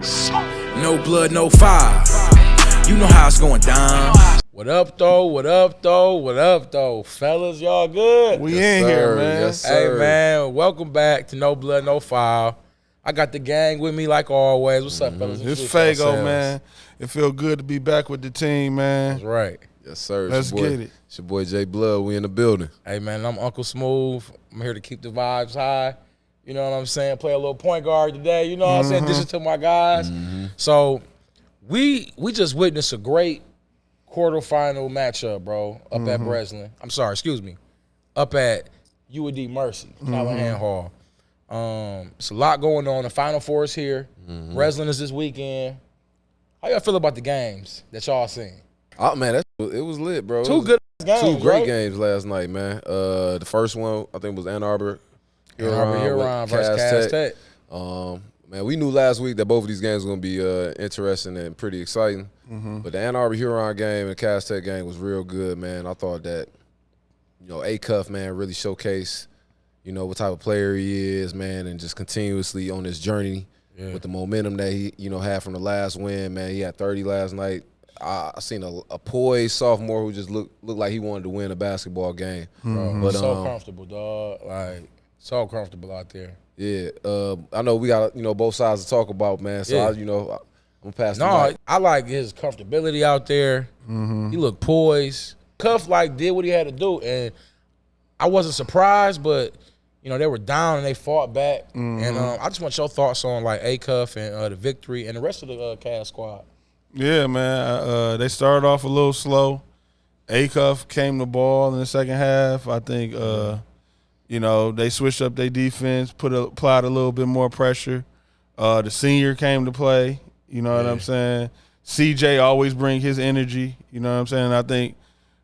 No blood, no fire. You know how it's going down. What up, though? What up, though? What up, though? Fellas, y'all good? We in here, man. Yes, sir. Hey, man, welcome back to No Blood, No Foul. I got the gang with me like always. What's up, fellas? It's Introduce Fago, yourselves. man. It feel good to be back with the team, man. That's right. Yes, sir. Let's It's your boy, get it. It's your boy Jay Blood. We in the building. Hey, man, I'm Uncle Smooth. I'm here to keep the vibes high. You know what I'm saying? Play a little point guard today. You know what I'm saying? This is to my guys. So we just witnessed a great quarterfinal matchup, bro, up at Breslin. I'm sorry, excuse me. Up at UAD Mercy, Callahan Hall. It's a lot going on. The Final Four is here. Breslin is this weekend. How y'all feel about the games that y'all seen? Oh man, it was lit, bro. Two good games, Two great right? games last night, man. The first one I think was Ann Arbor Huron versus Cass Tech. Man, we knew last week that both of these games were gonna be interesting and pretty exciting. But the Ann Arbor Huron game and the Cass Tech game was real good, man. I thought that, A-Cuff, man, really showcased, what type of player he is, man, and just continuously on this journey with the momentum that he, had from the last win, man. He had 30 last night. I seen a poised sophomore who just looked like he wanted to win a basketball game. But, So comfortable, dog. Like, so comfortable out there. Yeah, I know we got both sides to talk about, man. So I'm gonna pass. No, I like his comfortability out there. He looked poised. Cuff did what he had to do, and I wasn't surprised, but they were down and they fought back. And I just want your thoughts on A-Cuff and the victory and the rest of the Cass squad. Yeah, man. They started off a little slow. A-Cuff came the ball in the second half. I think, they switched up their defense, applied a little bit more pressure. The senior came to play. You know what I'm saying? CJ always bring his energy. You know what I'm saying? I think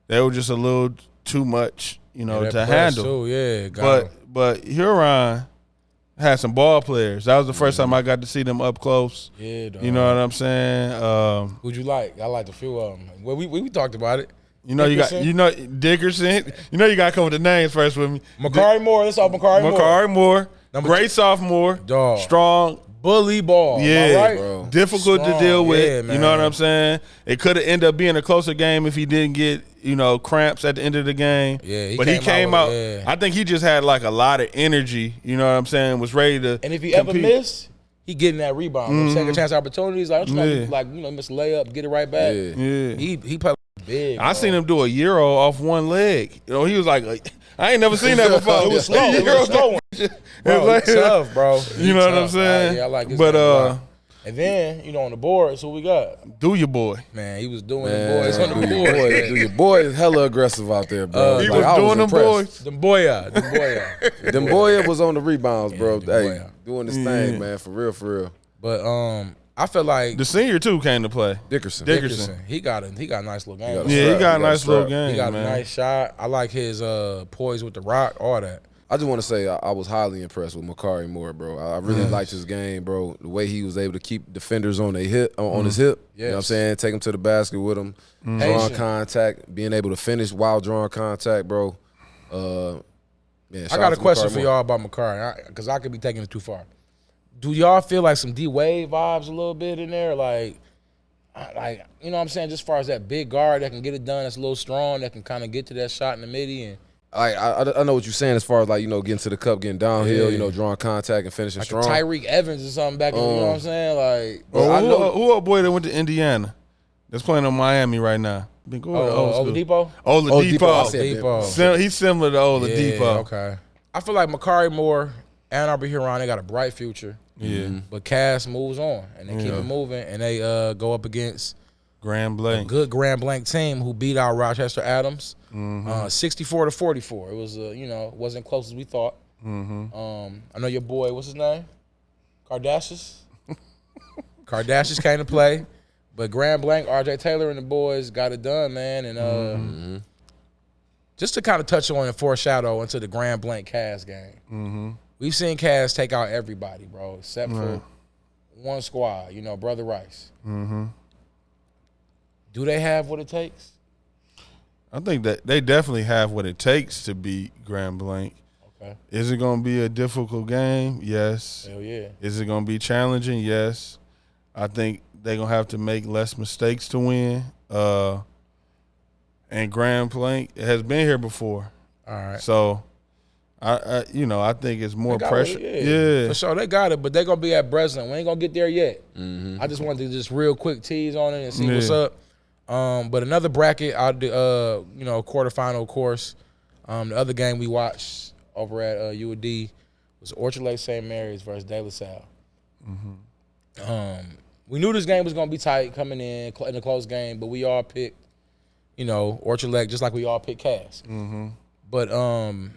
they were just a little too much, to handle. Too, But Huron had some ball players. That was the first time I got to see them up close. Yeah, dog. You know what I'm saying? Who'd you like? I liked a few of them. Well, we talked about it. Dickerson. Dickerson. You got to come with the names first with me. Makari Moore. Let's talk Makari Moore. Makari Moore. Great 2. sophomore. Dog. Strong. Bully ball. Yeah, right? bro. Difficult Strong. to deal with. Yeah, man. You know what I'm saying? It could have ended up being a closer game if he didn't get, cramps at the end of the game. Yeah, but he came out. yeah. I think he just had a lot of energy. You know what I'm saying? Was ready to. And if he compete. ever missed, he getting that rebound. Second chance opportunities. Miss a layup, get it right back. Yeah. He played big. I seen him do a Euro off one leg. He was like I ain't never seen that before. It was slow. It was a slow one. Bro, he's tough, bro. You know what I'm saying? Yeah, I like his But game a lot. And then, on the board, so we got. do your boy. Man, he was doing the boys on the Do board. your boy is hella aggressive out there, bro. He Like, was I doing them impressed. boys. Demboya. Demboya was on the rebounds, bro. Yeah, Hey, Demboya. doing this thing, man, for real. But I feel like The senior too came to play. Dickerson. he got a nice little game. Yeah, he got a He got nice a little strap. game. He got man. a nice shot. I like his poise with the rock, all that. I just want to say I was highly impressed with Makari Moore, bro. I really liked his game, bro. The way he was able to keep defenders on his hip. You know what I'm saying? Take him to the basket with him, drawing Patient. contact, being able to finish while drawing contact, bro. I got a question for y'all about Makari, because I could be taking it too far. Do y'all feel like some D-Wade vibes a little bit in there? Like, you know what I'm saying? Just as far as that big guard that can get it done, that's a little strong, that can kind of get to that shot in the midi. And I know what you're saying as far as getting to the cup, getting downhill, drawing contact and finishing like strong. Tyreek Evans or something back in, you know what I'm saying? Who a boy that went to Indiana that's playing on Miami right now? Oladipo? Oladipo. He's similar to Oladipo. Yeah, okay. I feel like Makari Moore, Ann Arbor Huron, they got a bright future. Yeah. But Cass moves on, and they keep it moving, and they go up against Grand a Blanc. good Grand Blanc team who beat out Rochester Adams 64-44. It was, it wasn't close as we thought. I know your boy, what's his name? Kardashians came to play, but Grand Blanc, RJ Taylor and the boys got it done, man. And just to kind of touch on and foreshadow into the Grand Blanc Cass game. We've seen Cass take out everybody, bro, except for one squad, Brother Rice. Do they have what it takes? I think that they definitely have what it takes to beat Grand Blanc. Okay. Is it going to be a difficult game? Yes. Hell yeah. Is it going to be challenging? Yes. I think they're going to have to make less mistakes to win. And Grand Blanc has been here before. All right. So, I think it's more pressure. For sure. They got it, but they're going to be at Breslin. We ain't going to get there yet. I just wanted to just real quick tease on it and see what's up. But another bracket, quarterfinal, of course. The other game we watched over at UAD was Orchard Lake St. Mary's versus De La Salle. We knew this game was going to be tight coming in a close game, but we all picked, Orchard Lake just like we all picked Cass. But the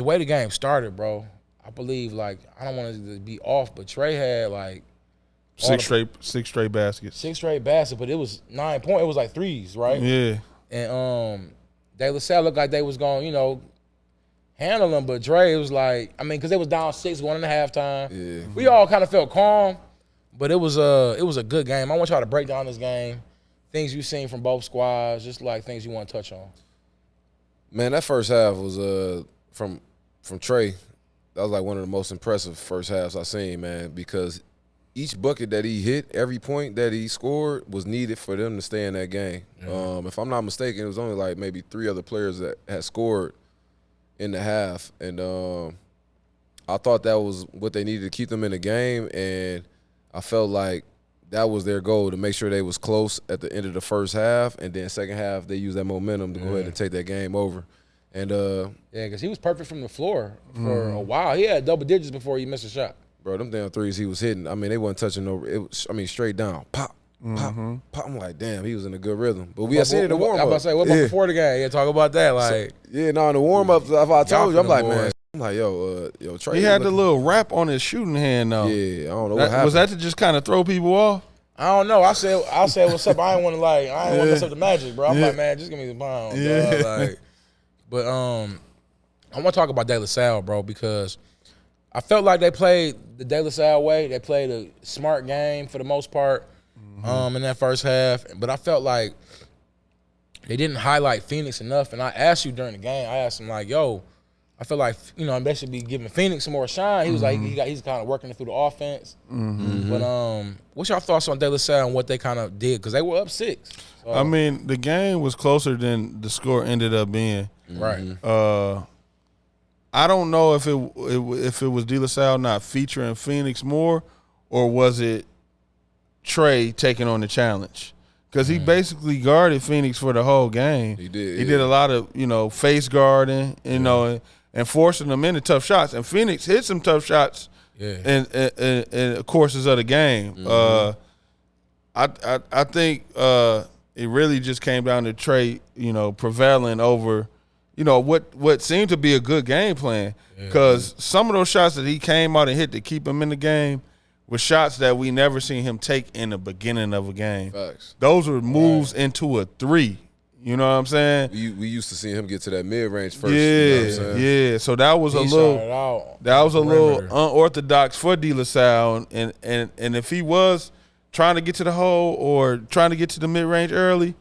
way the game started, bro, I believe, I don't want it to be off, but Trey had, six straight baskets. 6 straight baskets, but it was 9 points. It was like threes, right? Yeah. And De La Salle looked like they was going, handle them, but Dre was because they was down 6-1 at halftime. Yeah. We all kind of felt calm, but it was a good game. I want y'all to break down this game, things you've seen from both squads, just things you want to touch on. Man, that first half was from Trey. That was one of the most impressive first halves I've seen, man, because each bucket that he hit, every point that he scored was needed for them to stay in that game. Yeah. If I'm not mistaken, it was only maybe 3 other players that had scored in the half. And I thought that was what they needed to keep them in the game. And I felt like that was their goal, to make sure they was close at the end of the first half. And then second half, they used that momentum to go ahead and take that game over. And because he was perfect from the floor for a while. He had double digits before he missed a shot. Bro, them damn threes he was hitting, they wasn't touching over. It was, straight down. Pop, pop, pop. I'm like, damn, he was in a good rhythm. But we had seen it in the warm-up. I was about to say, what about before the game? Yeah, talk about that. In the warm-up, I told you, I'm like, man. I'm like, yo, Trey. He had the little wrap on his shooting hand, though. Yeah, I don't know what happened. Was that to just kind of throw people off? I don't know. I said what's up. I didn't want to mess up the magic, bro. I'm like, man, just give me the pound. Yeah. But I want to talk about De La Salle, bro, because I felt like they played the De La Salle way. They played a smart game for the most part in that first half. But I felt like they didn't highlight Phoenix enough. And I asked you during the game, I asked him, yo, I feel like, they should be giving Phoenix some more shine. He was he's kind of working through the offense. But what's your thoughts on De La Salle and what they kind of did? Because they were up 6. So. The game was closer than the score ended up being. Right. I don't know if it was De La Salle not featuring Phoenix more, or was it Trey taking on the challenge? Because he basically guarded Phoenix for the whole game. He did. He did a lot of face guarding, and forcing them into tough shots. And Phoenix hit some tough shots in the courses of the game. I think it really just came down to Trey, prevailing over. What seemed to be a good game plan, because some of those shots that he came out and hit to keep him in the game were shots that we never seen him take in the beginning of a game. Facts. Those were moves into a 3. You know what I'm saying? We used to see him get to that mid-range first. Yeah, you know what I'm saying? yeah. So that was a little unorthodox for De La Salle, and if he was trying to get to the hole or trying to get to the mid-range early,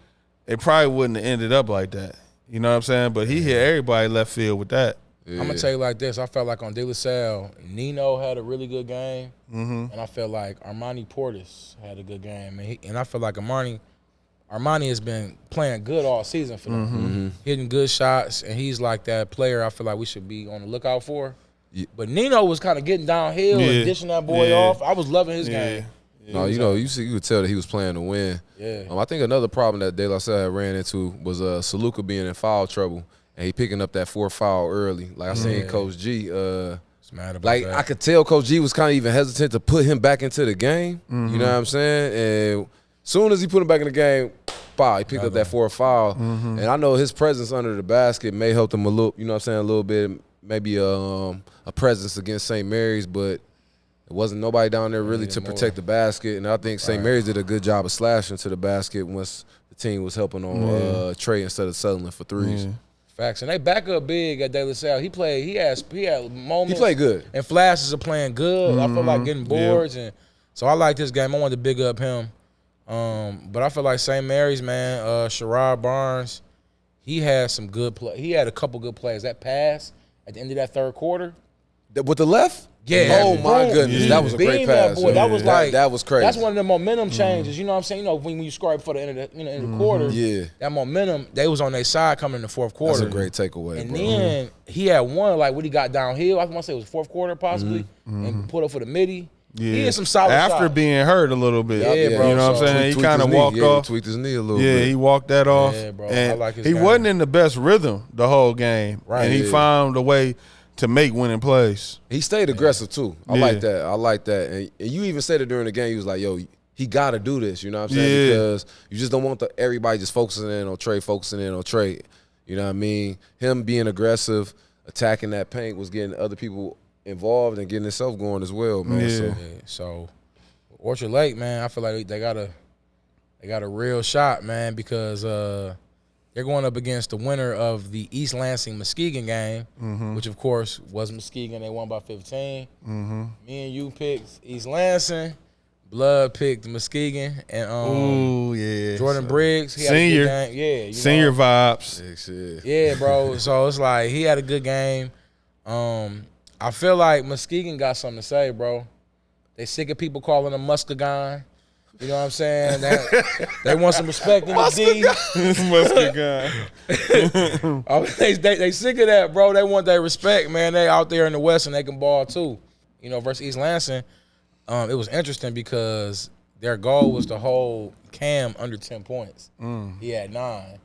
it probably wouldn't have ended up like that. You know what I'm saying? But he hit everybody left field with that. Yeah. I'm going to tell you like this. I felt like on De La Salle, Nino had a really good game. And I felt like Armani Portis had a good game. And I feel like Armani has been playing good all season for them. Hitting good shots. And he's like that player I feel like we should be on the lookout for. Yeah. But Nino was kind of getting downhill and dishing that boy off. I was loving his game. No, you could tell that he was playing to win. Yeah. I think another problem that De La Salle had ran into was Saluka being in foul trouble, and he picking up that 4th foul early. Like I seen Coach G. Mad about that. I could tell Coach G was kind of even hesitant to put him back into the game. You know what I'm saying? And soon as he put him back in the game, he picked up that 4th foul. And I know his presence under the basket may help him a little. You know what I'm saying? A little bit, maybe a presence against St. Mary's, but. It wasn't nobody down there really to protect the basket, and I think St. Mary's did a good job of slashing to the basket once the team was helping on Trey instead of settling for threes. Facts, and they back up big at De La Salle. He had moments. He played good, and flashes of playing good. I feel like getting boards, and so I like this game. I wanted to big up him, but I feel like St. Mary's man, Sherrod Barnes, he had some good play. He had a couple good plays. That pass at the end of that third quarter. With the left? Yeah. Oh my goodness, Yeah. that was a great Beam pass. that boy. That was like that was crazy. That's one of the momentum changes. You know what I'm saying? You know when you score before the end of the end of the quarter. Yeah. That momentum. They was on their side coming in the fourth quarter. That's a great takeaway, And bro. then he had one like when he got downhill. I want to say it was fourth quarter possibly, and pulled up for the midi. Yeah. He had some solid After shots. being hurt a little bit. Yeah, bro, You know what so- I'm saying? He Tweaked kind of his knee. walked Yeah, off. He tweaked his knee a little Yeah, bit. he walked that off. Yeah, bro. I And like his he game. wasn't in the best rhythm the whole game. Right. And he Yeah. found a way to make winning plays. He stayed aggressive too. I Yeah. like that. I like that. And you even said it during the game. He was like, "Yo, he got to do this." You know what I'm saying? Yeah. Because you just don't want everybody just focusing in on Trey. You know what I mean? Him being aggressive, attacking that paint was getting other people involved and getting himself going as well, man. Yeah. So Yeah, so Orchard Lake, man, I feel like they got a real shot, man, because they're going up against the winner of the East Lansing Muskegon game, which of course was Muskegon. They won by 15. Me and you picked East Lansing. Blood picked Muskegon, and Ooh, yeah. Jordan Briggs. He Senior. had a good game. Yeah, Senior vibes. big shit. Yeah, bro. So it's like he had a good game. I feel like Muskegon got something to say, bro. They sick of people calling him Muskegon. You know what I'm saying? They want some respect in the D. Oh, they sick of that, bro. They want their respect, man. They out there in the West and they can ball too. You know, versus East Lansing, it was interesting because their goal was to hold Cam under 10 points. He had 9.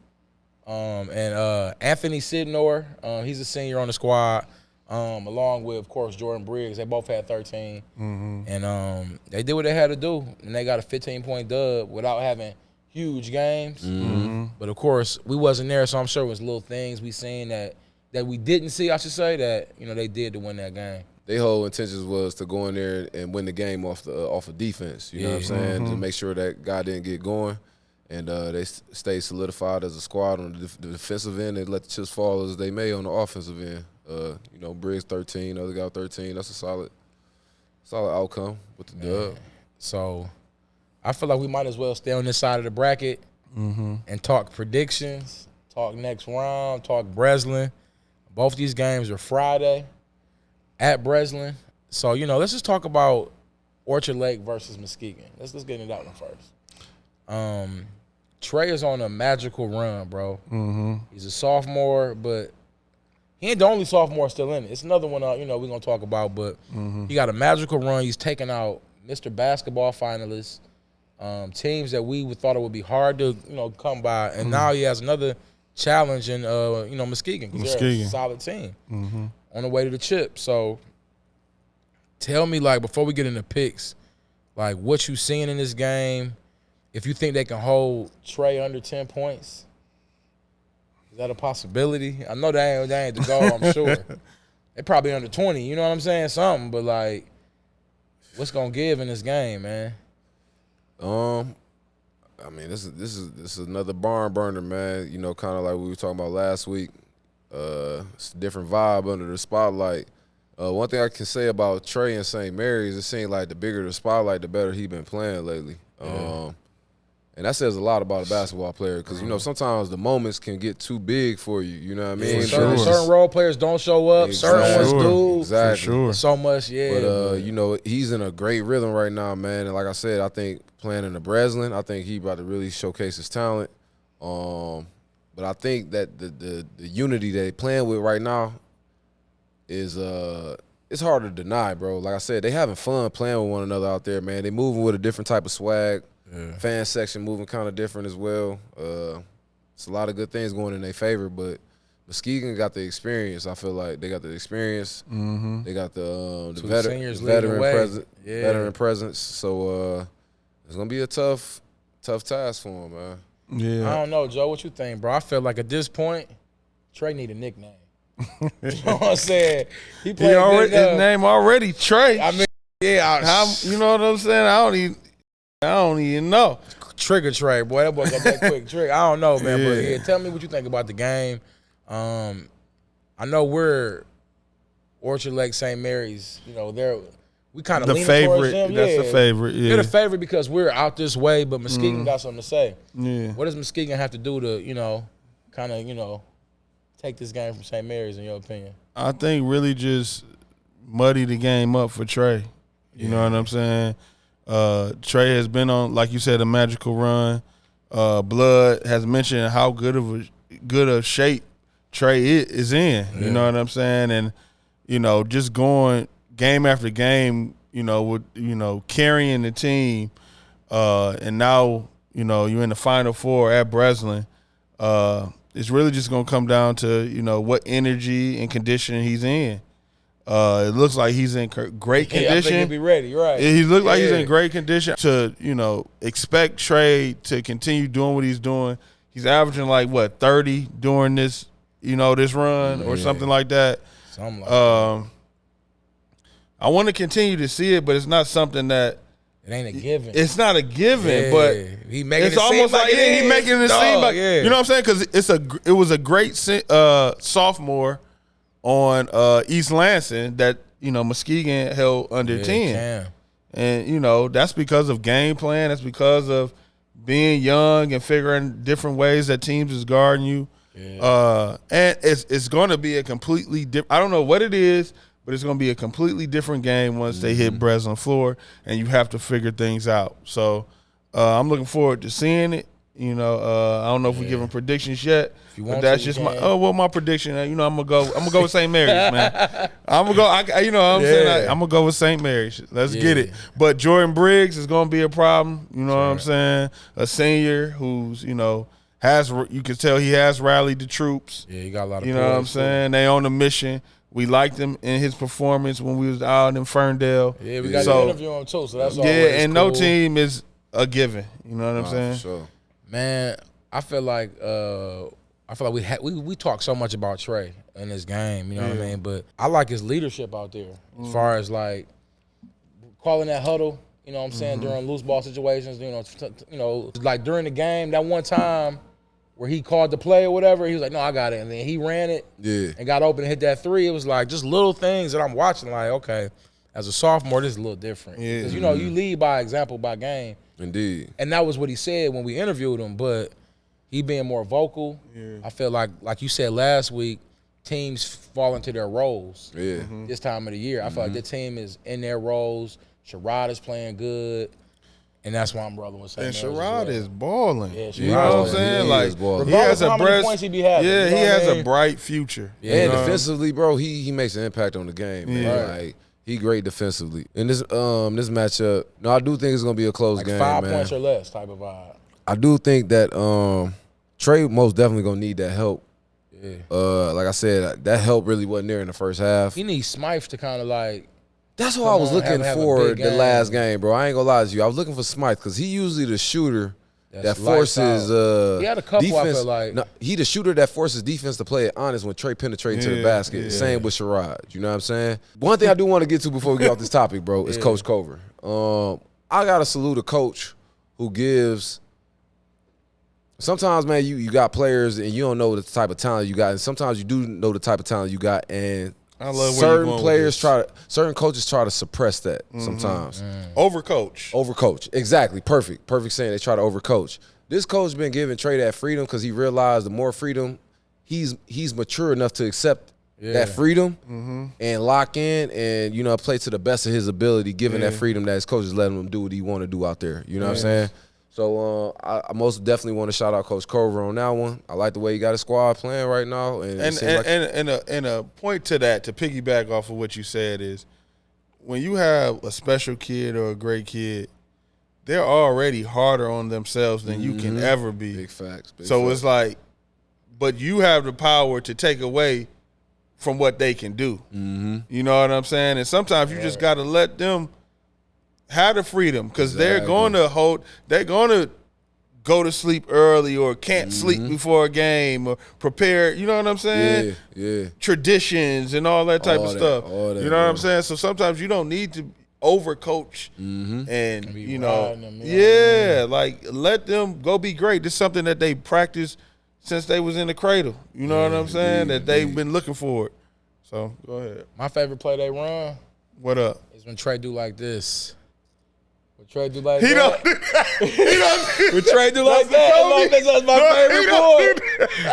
And Anthony Sidnor, he's a senior on the squad, along with, of course, Jordan Briggs. They both had 13. And they did what they had to do, and they got a 15-point dub without having huge games. But, of course, we wasn't there, so I'm sure it was little things we seen that we didn't see, I should say, that, you know, they did to win that game. Their whole intentions was to go in there and win the game off of defense. You know what I'm saying? To make sure that guy didn't get going. And they stayed solidified as a squad on the defensive end and let the chips fall as they may on the offensive end. You know, Briggs 13, other guy 13. That's a solid outcome with the dub. So I feel like we might as well stay on this side of the bracket and talk predictions, talk next round, talk Breslin. Both these games are Friday at Breslin. So, you know, let's just talk about Orchard Lake versus Muskegon. Let's get into that one first. Trey is on a magical run, bro. He's a sophomore, but he ain't the only sophomore still in it. It's another one, you know, we're going to talk about, but he got a magical run. He's taking out Mr. Basketball finalists, teams that we thought it would be hard to, you know, come by. And now he has another challenge in, you know, Muskegon. 'Cause they're a solid team on the way to the chip. So tell me, like, before we get into picks, like, what you seeing in this game, if you think they can hold Trey under 10 points. Is that a possibility? I know that ain't the goal, I'm sure. They probably under 20, you know what I'm saying? Something, but, like, what's going to give in this game, man? I mean, this is another barn burner, man. You know, kind of like we were talking about last week. It's a different vibe under the spotlight. One thing I can say about Trey and St. Mary's, it seems like the bigger the spotlight, the better he been playing lately. And that says a lot about a basketball player because, you know, sometimes the moments can get too big for you. You know what I mean? Certain role players don't show up. Certain ones do. Exactly. For sure. So much, yeah. But, you know, he's in a great rhythm right now, man. And like I said, I think playing in the Breslin, I think he about to really showcase his talent. But I think that the unity that they playing with right now is it's hard to deny, bro. Like I said, they having fun playing with one another out there, man. They moving with a different type of swag. Fan section moving kind of different as well. It's a lot of good things going in their favor, but Muskegon got the experience. I feel like they got the experience. They got the veteran presence. So it's gonna be a tough task for them, man. Yeah. I don't know, Joe. What you think, bro? I feel like at this point, Trey need a nickname. You know what I'm saying? He played His name already Trey. I mean, yeah. You know what I'm saying? I don't even know. Trigger Trey, boy. That boy got that quick trick. I don't know, man. But yeah, tell me what you think about the game. I know we're Orchard Lake St. Mary's. You know, we kind of The leaning favorite. towards them. That's the favorite. Yeah. They're the favorite because we're out this way, but Muskegon got something to say. Yeah. What does Muskegon have to do to, you know, take this game from St. Mary's, in your opinion? I think really just muddy the game up for Trey. You know what I'm saying? Trey has been on, like you said, a magical run. Blood has mentioned how good a shape Trey is in. Yeah. You know what I'm saying? And just going game after game, with carrying the team, and now you're in the Final Four at Breslin. It's really just gonna come down to what energy and conditioning he's in. It looks like he's in great condition. I think he'll be ready. You're right. He looks like he's in great condition to expect Trey to continue doing what he's doing. He's averaging 30 during this this run or something like that. Something like that. I want to continue to see it, but it's not something that it ain't a given. It's not a given, but he making it's almost like he making it seem like you know what I'm saying, because it was a great sophomore on East Lansing that Muskegon held under 10, and that's because of game plan. That's because of being young and figuring different ways that teams is guarding you. And it's going to be a completely different. I don't know what it is, but it's going to be a completely different game once they hit Breslin floor, and you have to figure things out. So I'm looking forward to seeing it. I don't know if we're giving predictions yet, but that's just my prediction. I'm gonna go with St. Mary's, man. I'm gonna go. I'm gonna go with St. Mary's. Let's get it. But Jordan Briggs is gonna be a problem. You know what I'm saying? A senior who's you can tell he has rallied the troops. Yeah, he got a lot of. You know what I'm saying? They on a mission. We liked him in his performance when we was out in Ferndale. Yeah, we got to interview him too, so that's all. Yeah, and cool. No team is a given. You know what I'm saying? For sure. Man, I feel like we talk so much about Trey in this game. You know what I mean? But I like his leadership out there as far as calling that huddle. You know what I'm saying, during loose ball situations. Like during the game, that one time where he called the play or whatever, he was like, no, I got it. And then he ran it and got open and hit that three. It was like just little things that I'm watching like, okay, as a sophomore, this is a little different. Because, you lead by example by game. Indeed. And that was what he said when we interviewed him. But he being more vocal, I feel like you said last week, teams fall into their roles this time of the year. I feel like the team is in their roles. Sherrod is playing good. And that's why I'm rolling with St. And Mary's Sherrod is balling. Yeah, you know what I'm saying? He has a points he be having. Yeah, he has a bright future. Yeah, and defensively, bro, he makes an impact on the game. Man. Yeah. Like he great defensively. In this matchup, I do think it's gonna be a close game, 5 man. points or less type of vibe. I do think that Trey most definitely gonna need that help. Yeah. Like I said, that help really wasn't there in the first half. He needs Smythe to kind of That's what I was looking for the last game, bro. I ain't gonna lie to you. I was looking for Smythe because he usually the shooter that forces he had a couple, defense. I feel like. No, he the shooter that forces defense to play it honest when Trey penetrates to the basket. Yeah. Same with Sherrod. You know what I'm saying? One thing I do want to get to before we get off this topic, bro, is Coach Cover. I gotta salute a coach who gives. Sometimes, man, you got players and you don't know the type of talent you got, and sometimes you do know the type of talent you got, and I love certain coaches try to suppress that sometimes. Overcoach. Exactly. Perfect saying. They try to overcoach. This coach been giving Trey that freedom because he realized the more freedom, he's mature enough to accept that freedom and lock in and play to the best of his ability, given that freedom that his coach is letting him do what he want to do out there. You know what I'm saying? So I most definitely want to shout out Coach Cover on that one. I like the way he got his squad playing right now. And a point to that, to piggyback off of what you said, is when you have a special kid or a great kid, they're already harder on themselves than you can ever be. Big facts. It's like, but you have the power to take away from what they can do. You know what I'm saying? And sometimes you just got to let them have the freedom, because they're going to go to sleep early or can't sleep before a game or prepare, you know what I'm saying? Yeah. Traditions and all that type of stuff. You know what I'm saying? So sometimes you don't need to overcoach and let them go be great. This is something that they practice since they was in the cradle. You know what I'm saying? That they've been looking for it. So go ahead. My favorite play they run. What up? Is when Trey do like this. Trey do like He that. don't. Would Trey do like that? That's my favorite boy.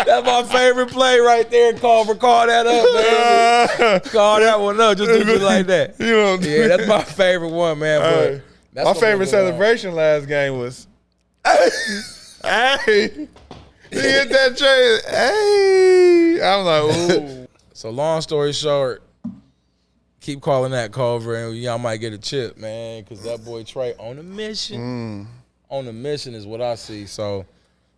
That's my favorite play right there. Call that up, man. Call that one up. Just do it like that. You know, Yeah, that's my favorite one, man. But that's my what favorite makes it wild. celebration last game was, hey, he hit that Trey. Hey, I'm like, ooh. So long story short, keep calling that Culver, and y'all might get a chip, man, because that boy Trey on a mission. On a mission is what I see. So,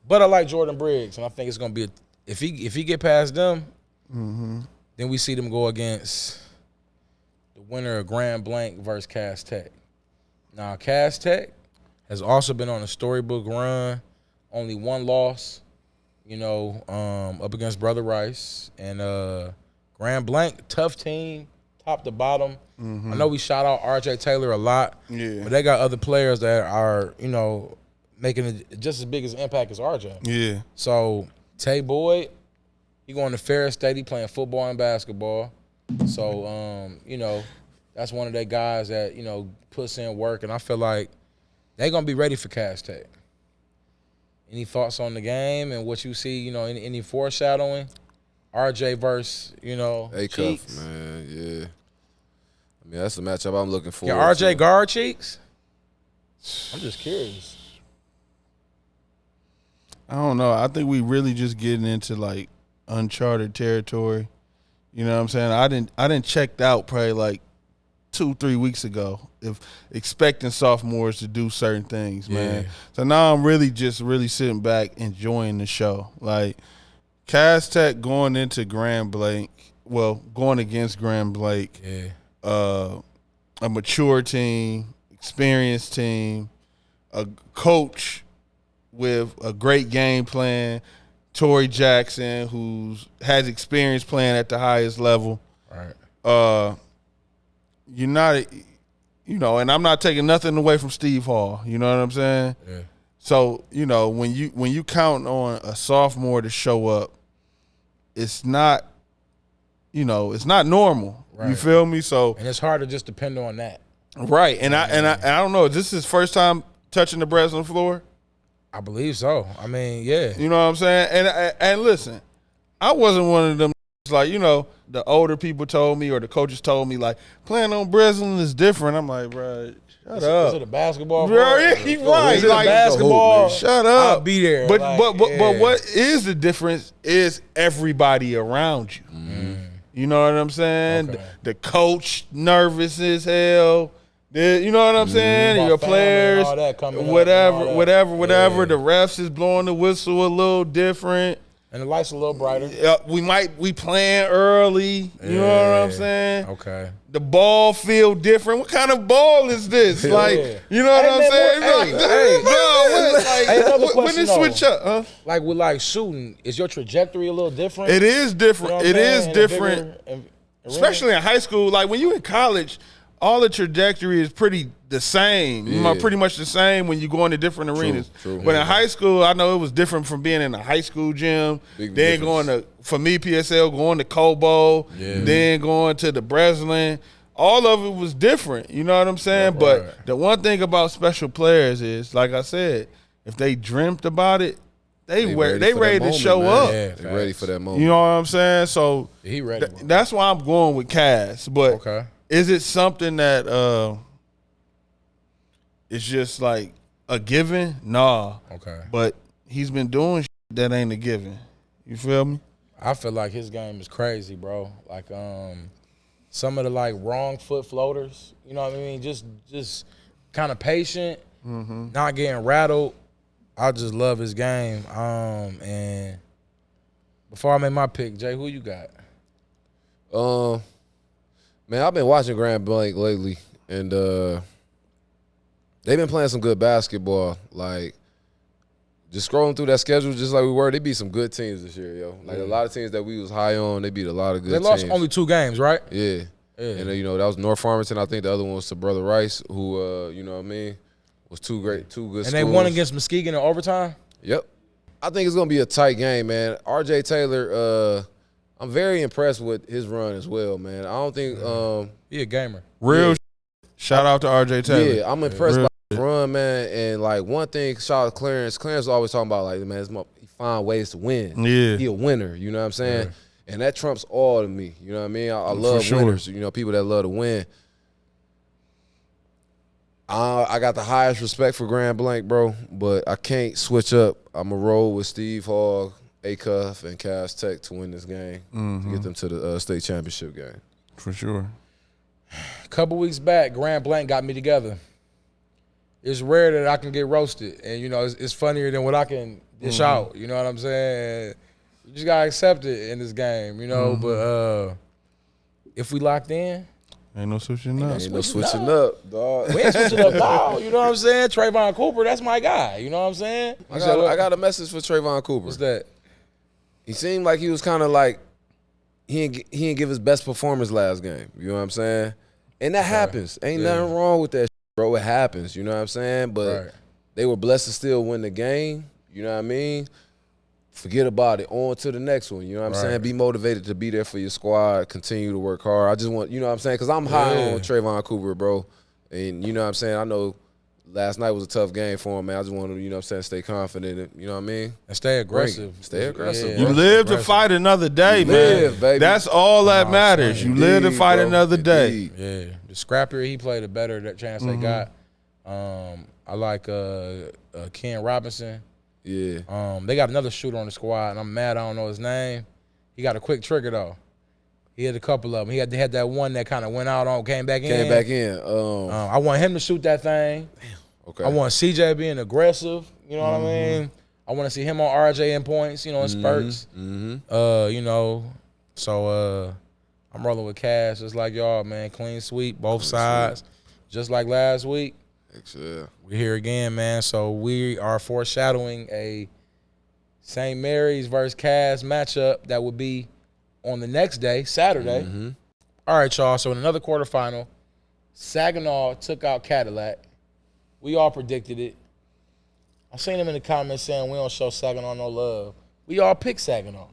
but I like Jordan Briggs, and I think it's gonna be if he get past them, then we see them go against the winner of Grand Blanc versus Cass Tech. Now, Cass Tech has also been on a storybook run, only one loss, up against Brother Rice, and Grand Blanc, tough team. Top to bottom. I know we shout out RJ Taylor a lot, but they got other players that are, making it just as big as impact as RJ. Yeah. So Tay Boyd, he going to Ferris State. He playing football and basketball. So that's one of their guys that puts in work, and I feel like they're gonna be ready for Cass Tech. Any thoughts on the game and what you see? Any foreshadowing? RJ versus A-Cuff, man, yeah. I mean, that's the matchup I'm looking for. Can RJ guard Cheeks? I'm just curious. I don't know. I think we really just getting into like uncharted territory. You know what I'm saying? I didn't checked out probably like 2-3 weeks ago if expecting sophomores to do certain things, man. So now I'm really sitting back enjoying the show. Like Cass Tech going into Grand Blanc, going against Grand Blanc, a mature team, experienced team, a coach with a great game plan, Torrey Jackson, who has experience playing at the highest level. Right. You're not, and I'm not taking nothing away from Steve Hall. You know what I'm saying? Yeah. So, when you count on a sophomore to show up, it's not, it's not normal. Right. You feel me? So, and it's hard to just depend on that. Right. And I don't know, is this his first time touching the Breslin floor? I believe so. I mean, yeah. You know what I'm saying? And listen, I wasn't one of them like, the older people told me or the coaches told me like playing on Breslin is different. I'm like, bro, shut up. Is it a basketball? Bro, yeah, he right. Is it like, a basketball? Shut up. I'll be there. But what is the difference is everybody around you. You know what I'm saying? Okay. The coach nervous as hell. You know what I'm saying? Your players, whatever. The refs is blowing the whistle a little different. And the light's a little brighter. We playing early. You know what I'm saying? Okay. The ball feel different. What kind of ball is this? Like, you know what I'm saying? When they switch up, huh? Like with shooting, is your trajectory a little different? It is different. You know it is different. Especially in high school. Like when you in college, all the trajectory is pretty the same. Pretty much the same when you go into different arenas. True. But in high school, I know it was different from being in a high school gym, then going to, for me, PSL, going to Cobo, then going to the Breslin. All of it was different. You know what I'm saying? Right. But the one thing about special players is, like I said, if they dreamt about it, they ready to show up. Yeah, they ready for that moment. You know what I'm saying? So he ready. That's why I'm going with Cass. But is it something that it's just like a given? Nah. Okay. But he's been doing that ain't a given. You feel me? I feel like his game is crazy, bro. Like some of the wrong foot floaters, you know what I mean? Just kind of patient, not getting rattled. I just love his game. And before I make my pick, Jay, who you got? Man, I've been watching Grand Blanc lately, and they've been playing some good basketball. Like, just scrolling through that schedule, just like we were, they beat some good teams this year, yo. Like, a lot of teams that we was high on, they beat a lot of good teams. They lost only 2 games, right? Yeah. And, that was North Farmington. I think the other one was to Brother Rice, who, you know what I mean, was two good schools. And they won against Muskegon in overtime? Yep. I think it's going to be a tight game, man. RJ Taylor, I'm very impressed with his run as well, man. I don't think he a gamer. Real shout out to RJ Taylor. Yeah, I'm impressed by run, man, and like one thing, shout out to Clarence always talking about like, man, he find ways to win. Yeah. He a winner, you know what I'm saying? Yeah. And that trumps all to me, you know what I mean? I love winners, you know, people that love to win. I got the highest respect for Grand Blanc, bro, but I can't switch up. I'm going to roll with Steve Hogg, A-Cuff, and Cass Tech to win this game, to get them to the state championship game. For sure. A couple weeks back, Grand Blanc got me together. It's rare that I can get roasted, and, you know, it's funnier than what I can dish out, you know what I'm saying? You just got to accept it in this game, you know, but if we locked in, ain't no switching up. Ain't no switching up, dog. we ain't switching up now. You know what I'm saying? Trayvon Cooper, that's my guy. You know what I'm saying? I got a message for Trayvon Cooper. What's that? He seemed like he was kind of like he didn't give his best performance last game. You know what I'm saying? And that happens. Ain't nothing wrong with that, bro. It happens. You know what I'm saying? But they were blessed to still win the game. You know what I mean? Forget about it. On to the next one. You know what I'm saying? Be motivated to be there for your squad. Continue to work hard. I just want, you know what I'm saying? Because I'm high on Trayvon Cooper, bro. And you know what I'm saying? I know last night was a tough game for him, man. I just want to, you know what I'm saying, stay confident. You know what I mean? And stay aggressive. Stay aggressive. You live to fight another day, man. Baby. That's all that matters. You live to fight another day. Yeah. The scrappier he played, the better that chance they got. I like Ken Robinson. Yeah. They got another shooter on the squad, and I'm mad I don't know his name. He got a quick trigger, though. He had a couple of them. They had that one that kind of went out on, came back in. I want him to shoot that thing. Damn. Okay. I want CJ being aggressive. You know what I mean? I want to see him on RJ in points, you know, in spurts. You know, so I'm rolling with Cass. It's like y'all, man, clean sweep, both sides. Just like last week. Yeah. We're here again, man. So we are foreshadowing a St. Mary's versus Cass matchup that would be on the next day, Saturday. All right, y'all. So in another quarterfinal, Saginaw took out Cadillac. We all predicted it. I seen them in the comments saying we don't show Saginaw no love. We all pick Saginaw.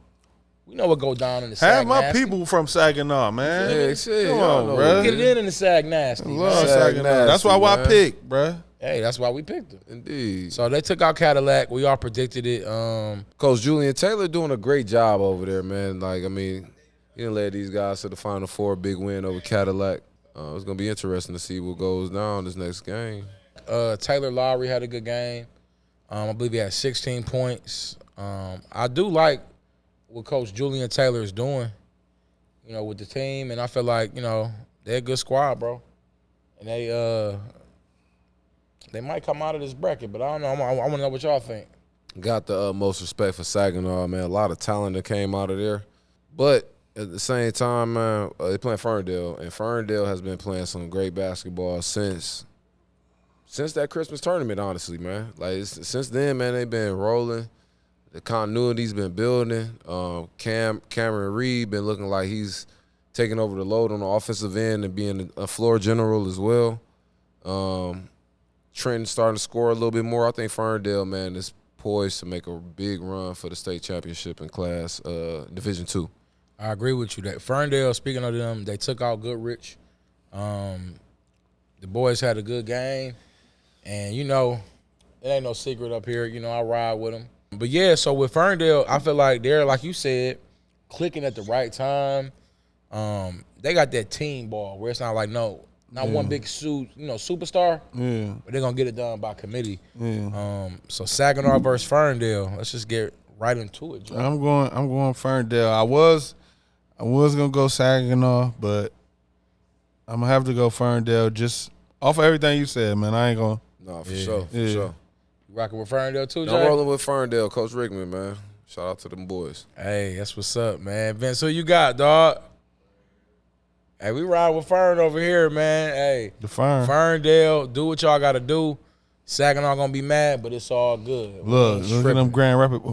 We know what go down in the Sag Have my Nasty. people from Saginaw, man. Yeah, shit. Come on, bro. Get it in the Sag Nasty. Love Sag Saginaw. Nasty, That's why I man. picked, bro. Hey, that's why we picked them. Indeed. So they took out Cadillac. We all predicted it. Coach Julian Taylor doing a great job over there, man. Like, I mean, he done led these guys to the Final Four, big win over Cadillac. It's going to be interesting to see what goes down this next game. Taylor Lowry had a good game. I believe he had 16 points. I do like what Coach Julian Taylor is doing, you know, with the team. And I feel like, you know, they're a good squad, bro. And they might come out of this bracket, but I don't know. I want to know what y'all think. Got the utmost respect for Saginaw, man. A lot of talent that came out of there. But at the same time, man, they playing Ferndale, and Ferndale has been playing some great basketball since that Christmas tournament, honestly, man. Like, since then, man, they've been rolling. The continuity's been building. Cameron Reed been looking like he's taking over the load on the offensive end and being a floor general as well. Trenton starting to score a little bit more. I think Ferndale, man, is poised to make a big run for the state championship in Class Division II. I agree with you. That Ferndale, speaking of them, they took out Goodrich. The boys had a good game. And, you know, it ain't no secret up here. You know, I ride with them. But, yeah, so with Ferndale, I feel like they're, like you said, clicking at the right time. They got that team ball where it's not like not one big superstar. Yeah. But they're going to get it done by committee. Yeah. So Saginaw versus Ferndale. Let's just get right into it, Joe. I'm going Ferndale. I was gonna go Saginaw, but I'm gonna have to go Ferndale just off of everything you said, man. I ain't gonna. No, for sure. For sure. You rocking with Ferndale too, Jay? I'm rolling with Ferndale, Coach Rickman, man. Shout out to them boys. Hey, that's what's up, man. Vince, who you got, dog? Hey, we ride with Fern over here, man. Hey, the Fern. Ferndale, do what y'all got to do. Saginaw gonna be mad, but it's all good. Look at them Grand Rapids.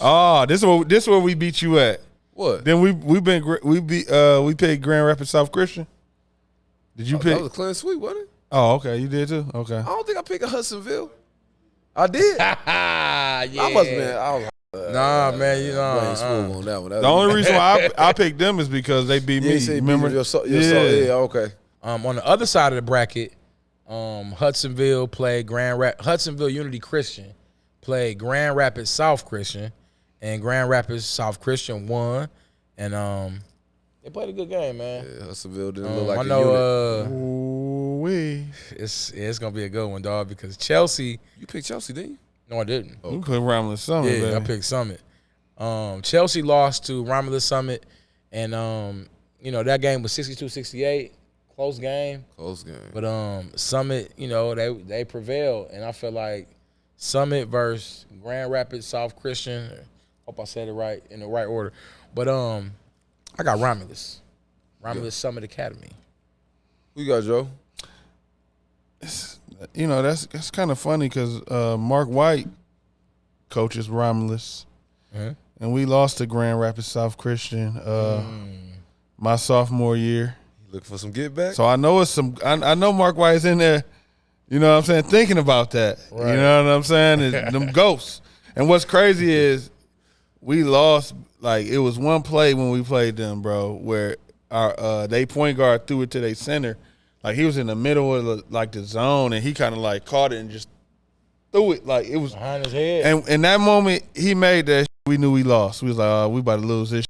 Oh, this is where we beat you at. What? Then we picked Grand Rapids South Christian. Did you pick? That was a clean sweep, wasn't it? Oh, okay, you did too. Okay. I don't think I picked a Hudsonville. I did. Yeah. I must have been. I was nah, man, you know. Smooth on that one. The only reason why I picked them is because they beat me. Yeah, Remember? yeah, okay. On the other side of the bracket, Hudsonville Unity Christian played Grand Rapids South Christian, and Grand Rapids South Christian won, and they played a good game, man. Yeah, Hudsonville didn't look like I a know unit. Ooh-wee. it's gonna be a good one, dog, because Chelsea. You picked Chelsea, didn't you? No, I didn't. You put Romulus Summit, Yeah, baby. I picked Summit. Chelsea lost to Romulus Summit, and that game was 62-68, close game. Close game. But Summit, they prevailed, and I feel like Summit versus Grand Rapids South Christian. Hope I said it right in the right order. But I got Romulus Summit Academy. Who you got, Joe? That's kind of funny because Mark White coaches Romulus, and we lost to Grand Rapids South Christian my sophomore year. Looking for some get back. So I know it's some. I know Mark White's in there. You know what I'm saying? Thinking about that. Right. You know what I'm saying? Them ghosts. And what's crazy is we lost. Like, it was one play when we played them, bro, where our they point guard threw it to their center. Like, he was in the middle of the zone, and he kind of like caught it and just threw it. Like, it was behind his head. And in that moment, he made that. We knew we lost. We was like, oh, we about to lose this.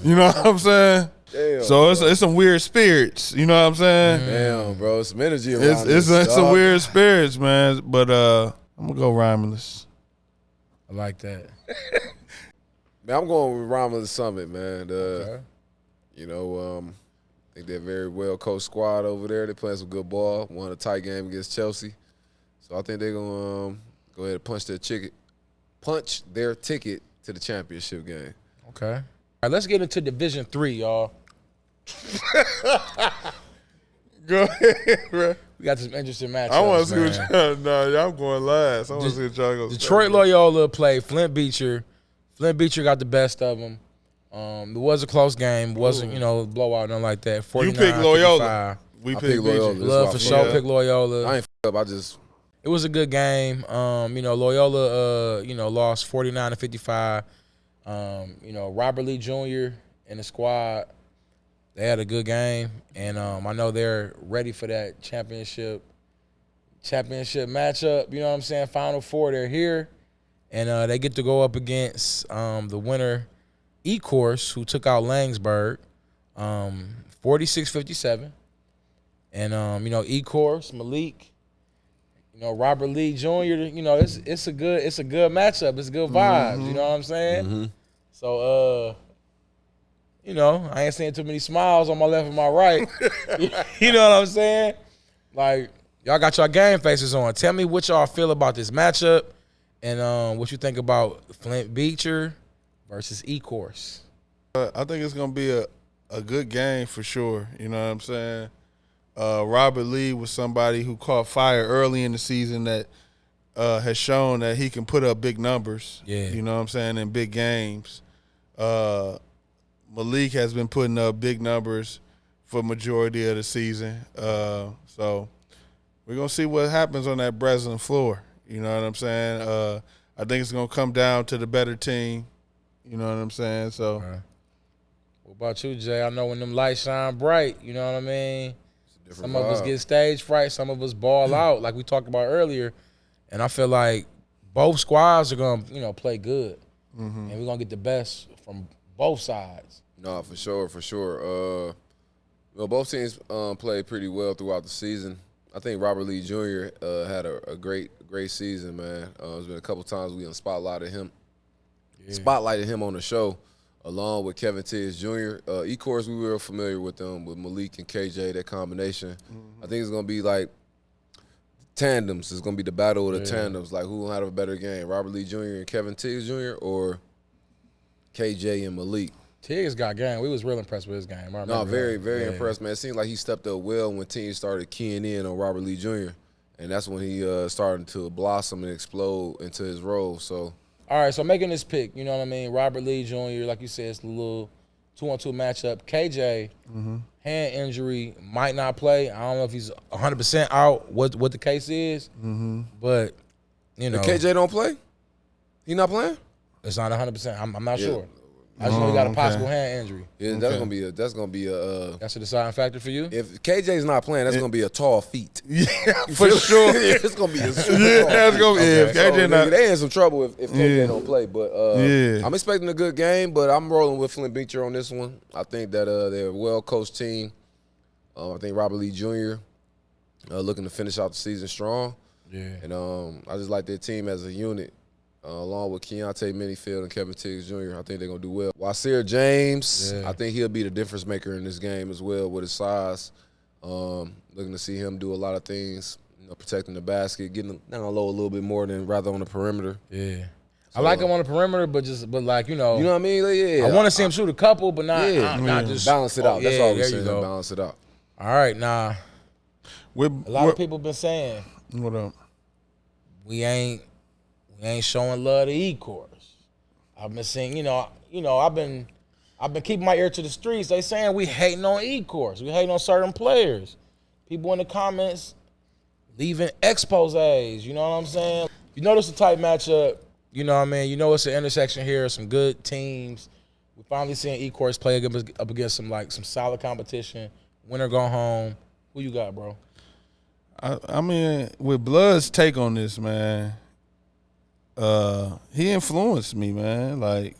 You know what I'm saying? Damn, so it's some weird spirits. You know what I'm saying? Damn, bro, some energy around It's some weird spirits, man. But I'm gonna go Romulus. I like that. Man, I'm going with Romulus Summit, man. Okay. I think they're a very well coached squad over there. They're playing some good ball. Won a tight game against Chelsea, so I think they're gonna go ahead and punch their ticket to the championship game. Okay. All right, let's get into Division III, y'all. Go ahead, bro. We got some interesting matchups. I want to see man. what y'all. No, y'all going last. I want to see what y'all go. Detroit Loyola played Flint Beecher. Flint Beecher got the best of them. It was a close game. Wasn't blowout, nothing like that. 49, you picked Loyola. 55. We I picked Loyola. Beecher. Love for sure. Pick Loyola. I ain't up. It was a good game. Loyola, lost 49-55. Robert Lee Jr. and the squad, they had a good game, and I know they're ready for that championship matchup. You know what I'm saying? Final Four, they're here, and they get to go up against the winner, E-Course, who took out Langsburg, 46-57. And E-Course, Malik, Robert Lee Jr. It's a good matchup. It's good vibes. You know what I'm saying? Mm-hmm. So I ain't seeing too many smiles on my left and my right. You know what I'm saying? Like, y'all got your game faces on. Tell me what y'all feel about this matchup, and what you think about Flint Beecher versus E-Course. I think it's gonna be a good game for sure. You know what I'm saying? Robert Lee was somebody who caught fire early in the season that has shown that he can put up big numbers. Yeah. You know what I'm saying, in big games. Malik has been putting up big numbers for majority of the season. So we're going to see what happens on that Breslin floor. You know what I'm saying? I think it's going to come down to the better team. You know what I'm saying? So, What about you, Jay? I know when them lights shine bright, you know what I mean? Some vibe. of us get stage fright. Some of us ball out, like we talked about earlier. And I feel like both squads are going to, play good. And we're going to get the best from both sides. No, for sure. Both teams played pretty well throughout the season. I think Robert Lee Jr. Had a great season, man. There's been a couple times we spotlighted him on the show, along with Kevin Tiggs Jr. E-Course, we were familiar with them, with Malik and KJ, that combination. I think it's going to be like tandems. It's going to be the battle of the tandems, like who will have a better game, Robert Lee Jr. and Kevin Tiggs Jr. or KJ and Malik. Tiggs got game. We was real impressed with his game. No, very impressed, man. It seemed like he stepped up well when teams started keying in on Robert Lee Jr., and that's when he started to blossom and explode into his role. So, all right, so making this pick, you know what I mean? Robert Lee Jr., like you said, it's a little 2-on-2 matchup. KJ, hand injury, might not play. I don't know if he's 100% out, what the case is, but, If KJ don't play? He not playing? It's not 100%. I'm not sure. I just know he got a possible hand injury. Yeah, that's gonna be a. That's a deciding factor for you. If KJ's not playing, that's gonna be a tall feat. Yeah, for sure. It's gonna be a super tall that's gonna be. feat. If KJ not, they in some trouble if KJ don't play. But Yeah. I'm expecting a good game. But I'm rolling with Flint Beecher on this one. I think that they're a well coached team. I think Robert Lee Jr. Looking to finish out the season strong. Yeah. And I just like their team as a unit. Along with Keontae Minifield and Kevin Tiggs Jr., I think they're going to do well. Wasir James, I think he'll be the difference maker in this game as well with his size. Looking to see him do a lot of things, protecting the basket, getting down low a little bit more than rather on the perimeter. Yeah. So, I like him on the perimeter, but like, You know what I mean? Yeah. I want to see him shoot a couple, but not just. Balance it out. That's all we're there saying. you go. Balance it out. All right, now, a lot of people been saying What up? we ain't showing love to E-course. I've been saying, I've been keeping my ear to the streets. They saying we hating on E-course. We hating on certain players. People in the comments leaving exposés. You know what I'm saying? You know this a tight matchup. You know what I mean? You know it's an intersection here. Some good teams. We finally seeing E-course play up against some solid competition. Winner go home. Who you got, bro? I mean, with Blood's take on this, man. He influenced me, man. Like,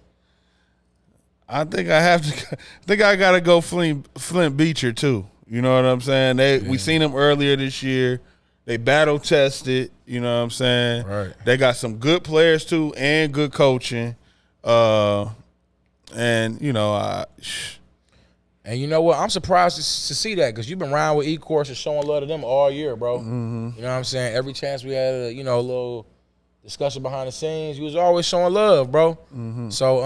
I think I gotta go Flint Beecher too. You know what I'm saying? We seen him earlier this year. They battle tested. You know what I'm saying? Right. They got some good players too and good coaching. And And you know what? I'm surprised to see that because you've been around with E-course and showing love to them all year, bro. Mm-hmm. You know what I'm saying? Every chance we had a little discussion behind the scenes, you was always showing love, bro. Mm-hmm. So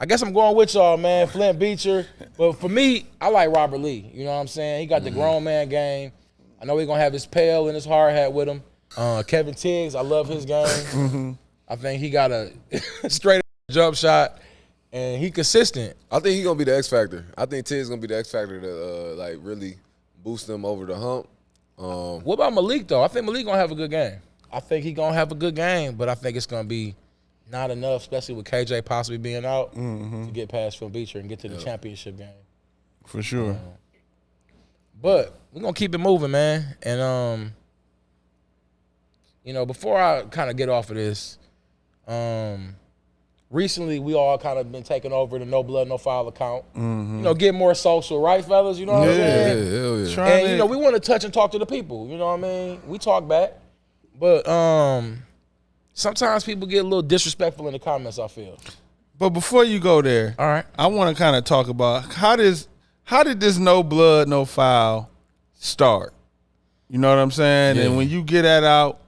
I guess I'm going with y'all, man. Flint Beecher. But for me, I like Robert Lee. You know what I'm saying? He got the grown man game. I know he's gonna have his pail and his hard hat with him. Kevin Tiggs, I love his game. I think he got a straight jump shot. And he consistent. I think he's gonna be the X factor. I think Tiggs gonna be the X factor to really boost them over the hump. What about Malik though? I think Malik gonna have a good game. I think he gonna have a good game, but I think it's gonna be not enough, especially with KJ possibly being out, to get past Phil Beecher and get to the championship game. For sure. But we're gonna keep it moving, man. And before I kind of get off of this, recently, we all kind of been taking over the No Blood, No Foul account. Get more social, right, fellas? You know what I'm saying? Yeah, hell yeah. And, we want to touch and talk to the people. You know what I mean? We talk back. But sometimes people get a little disrespectful in the comments, I feel. But before you go there, all right, I want to kind of talk about how did this No Blood, No Foul start? You know what I'm saying? Yeah. And when you get that out,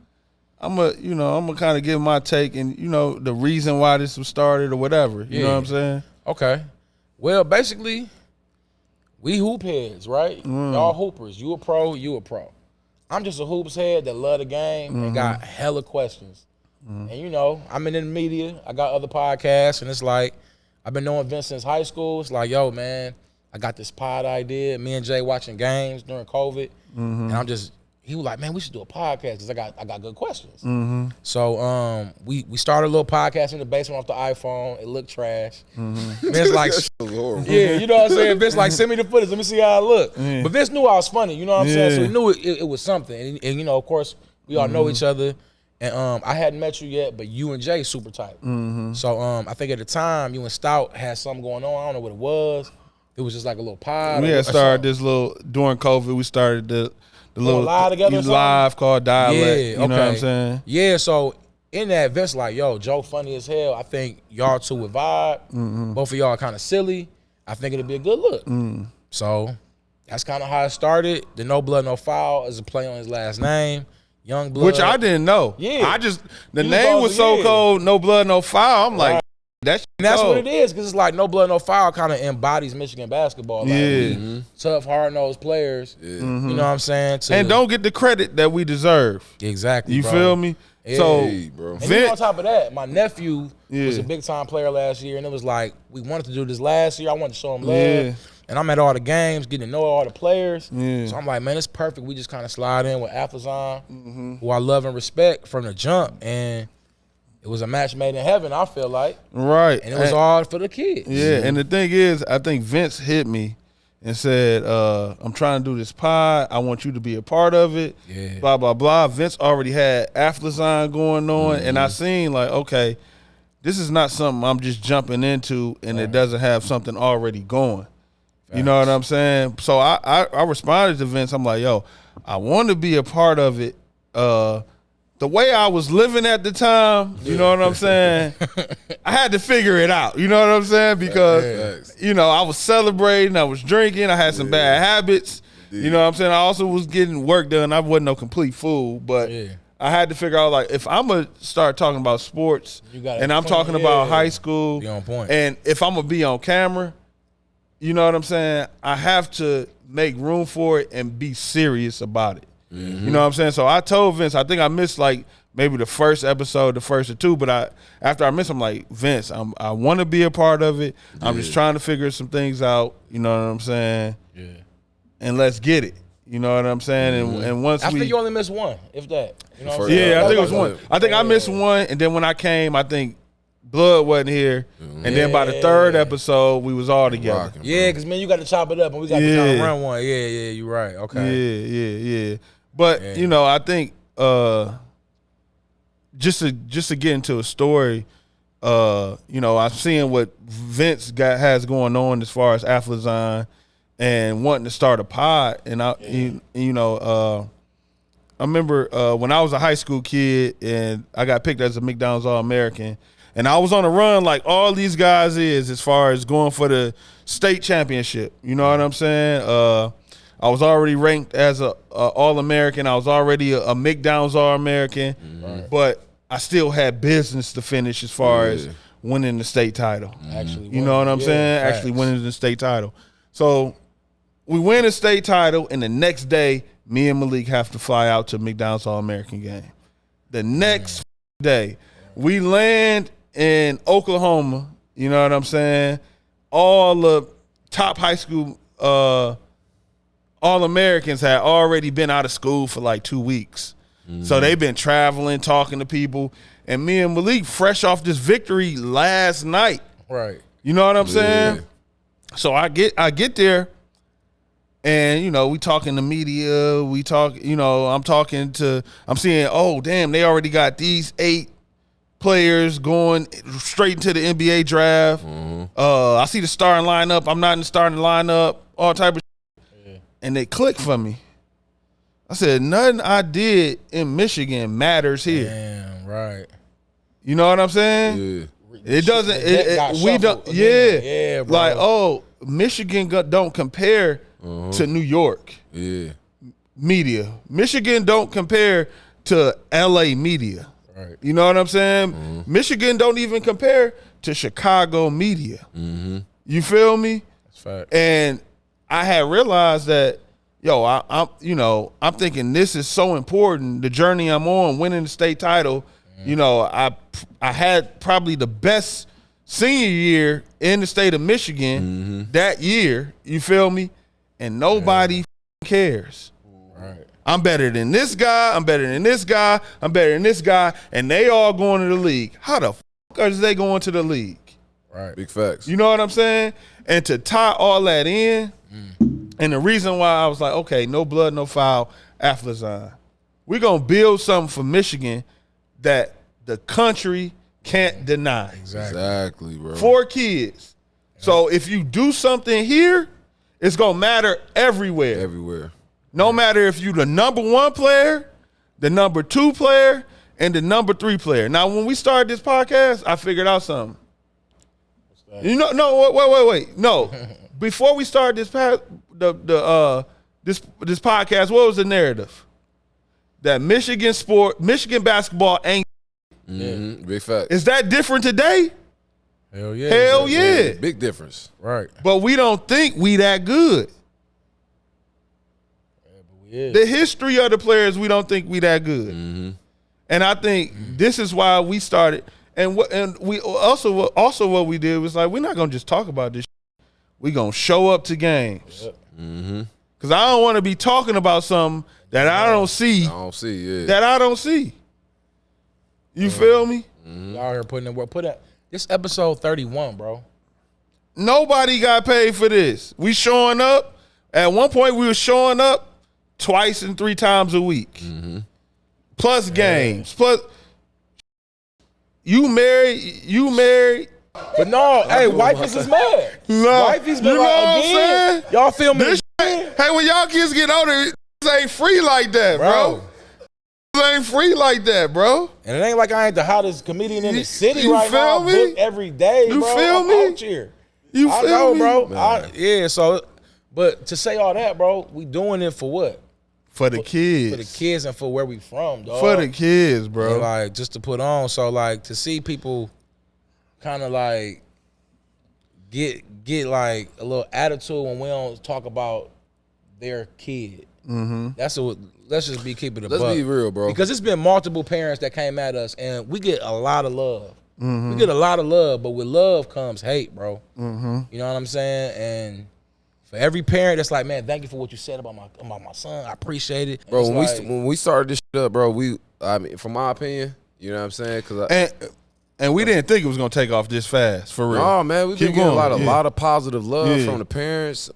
I'm gonna kind of give my take and the reason why this was started or whatever. You know what I'm saying? Okay. Well, basically, we hoop heads, right? Y'all hoopers. You a pro, you a pro. I'm just a hoops head that love the game and got hella questions. And I'm in the media. I got other podcasts, and it's like I've been knowing Vince since high school. It's like, yo, man, I got this pod idea. Me and Jay watching games during COVID, and he was like, man, we should do a podcast because I got good questions. So we started a little podcast in the basement off the iPhone. It looked trash. Vince like, yeah, you know what I'm saying? Vince like, send me the footage. Let me see how it look. But Vince knew I was funny. You know what I'm saying? So he knew it was something. And of course, we all know each other. And I hadn't met you yet, but you and Jay super tight. So I think at the time, you and Stout had something going on. I don't know what it was. It was just like a little pod. We had started this little, during COVID, we started the little live together live called Dialect. Yeah, you know what I'm saying? Yeah, so in that, Vince like, yo, Joe funny as hell. I think y'all two would vibe. Both of y'all are kind of silly. I think it'd be a good look. So that's kind of how it started. The No Blood, No Foul is a play on his last name. Young Blood. Which I didn't know. Yeah. The name was so cold, No Blood, No Foul. I'm like, that's what it is, because it's like No Blood, No Foul kind of embodies Michigan basketball. Like tough, hard-nosed players. You know what I'm saying? And don't get the credit that we deserve. Exactly, You bro. feel me? Yeah. So, bro. And on top of that, my nephew was a big-time player last year, and it was like, we wanted to do this last year. I wanted to show him love. Yeah. And I'm at all the games, getting to know all the players. Yeah. So I'm like, man, it's perfect. We just kind of slide in with Athlazon, who I love and respect from the jump. And it was a match made in heaven, I feel like. Right. And it was all for the kids. Yeah, and the thing is, I think Vince hit me and said, I'm trying to do this pod. I want you to be a part of it. Yeah. Blah, blah, blah. Vince already had Athlazon going on, and I seen like, okay, this is not something I'm just jumping into and it doesn't have something already going. You know what I'm saying? So I responded to Vince. I'm like, yo, I want to be a part of it. The way I was living at the time, you know what I'm saying? I had to figure it out. You know what I'm saying? Because, you know, I was celebrating, I was drinking, I had some bad habits. You know what I'm saying? I also was getting work done. I wasn't no complete fool, but I had to figure out, like, if I'm going to start talking about sports and I'm talking about high school, be on point. And if I'm going to be on camera, you know what I'm saying? I have to make room for it and be serious about it. You know what I'm saying? So I told Vince, I think I missed like maybe the first episode, the first or two, but after I missed, I'm like, Vince, I want to be a part of it. I'm just trying to figure some things out. You know what I'm saying? Yeah. And let's get it. You know what I'm saying? And once I think you only missed one, if that. You know what I'm yeah, saying? I think it was one. I think I missed one, and then when I came, I think Blood wasn't here, and then by the third episode, we was all together. Rocking, Yeah, because, man, you got to chop it up, and we got to kind of run one. Yeah, you're right. Okay. Yeah. But you know, I think just to get into a story, you know, I'm seeing what Vince has going on as far as Athlazon and wanting to start a pod, and I remember when I was a high school kid and I got picked as a McDonald's All-American. And I was on a run like all these guys is as far as going for the state championship. You know what I'm saying? I was already ranked as a All-American. I was already a McDonald's All-American. But I still had business to finish as far as winning the state title. Actually, you know what I'm saying? Facts. Actually winning the state title. So we win the state title, and the next day, me and Malik have to fly out to McDonald's All-American game. The next day, we land in Oklahoma, you know what I'm saying? All the top high school All-Americans had already been out of school for like 2 weeks. So they've been traveling, talking to people. And me and Malik, fresh off this victory last night. Right. You know what I'm saying? So I get there, and, you know, we talking to media. We talk, you know, I'm seeing, oh, damn, they already got these 8 players going straight into the NBA draft. I see the starting lineup. I'm not in the starting lineup. All type of shit. And they clicked for me. I said, nothing I did in Michigan matters here. Damn, right. You know what I'm saying? Yeah. It doesn't. We don't. Yeah, bro. Like, oh, Michigan don't compare to New York. Yeah. Media. Michigan don't compare to LA media. Right. You know what I'm saying? Michigan don't even compare to Chicago media. You feel me? That's fact. And I had realized that, yo, I'm thinking this is so important. The journey I'm on, winning the state title. You know, I had probably the best senior year in the state of Michigan that year. You feel me? And nobody cares. Right. I'm better than this guy. I'm better than this guy. I'm better than this guy. And they all going to the league. How the fuck are they going to the league? Right. Big facts. You know what I'm saying? And to tie all that in, and the reason why I was like, okay, no blood, no foul, Athlazon. We're going to build something for Michigan that the country can't deny. Exactly, bro. 4 kids. So if you do something here, it's going to matter everywhere. Everywhere. No matter if you the number 1 player, the number 2 player, and the number 3 player. Now, when we started this podcast, I figured out something. You know, no, wait. No, before we started this this podcast, what was the narrative? That Michigan basketball ain't. Big fact. Is that different today? Hell yeah. Hell yeah. Big difference. Right. But we don't think we that good. Yeah. The history of the players, we don't think we that good. And I think this is why we started. And we also what we did was like, we're not gonna just talk about this. We're gonna show up to games. Because I don't want to be talking about something that I don't see. I don't see. Yeah. That I don't see. You feel me? Y'all here putting in work. This episode 31, bro. Nobody got paid for this. We showing up. At one point, we were showing up twice and 3 times a week. Plus games. Plus, you married. But no, hey, wifey's is mad. No, Wifey's you been know what like, I'm again. saying? Y'all feel me? This shit, hey, when y'all kids get older, this ain't free like that, bro. This ain't free like that, bro. And it ain't like I ain't the hottest comedian in the city you right now. feel me? Booked every day, You bro. feel I'm me? out here. You I feel know, me? bro. Yeah, so, but to say all that, bro, we doing it for what? For the kids. For the kids and for where we from, dog. For the kids, bro. And like, just to put on. So, like, to see people kind of like get like a little attitude when we don't talk about their kid. That's what. Let's just keep it a buck. Let's be real, bro. Because it's been multiple parents that came at us, and we get a lot of love. We get a lot of love, but with love comes hate, bro. You know what I'm saying? And for every parent that's like, man, thank you for what you said about my son. I appreciate it. Bro, And when we started this shit up, bro, I mean, from my opinion, you know what I'm saying? And we didn't think it was gonna take off this fast, for real. No, man, we've been Keep getting going, a lot of positive love Yeah. from the parents,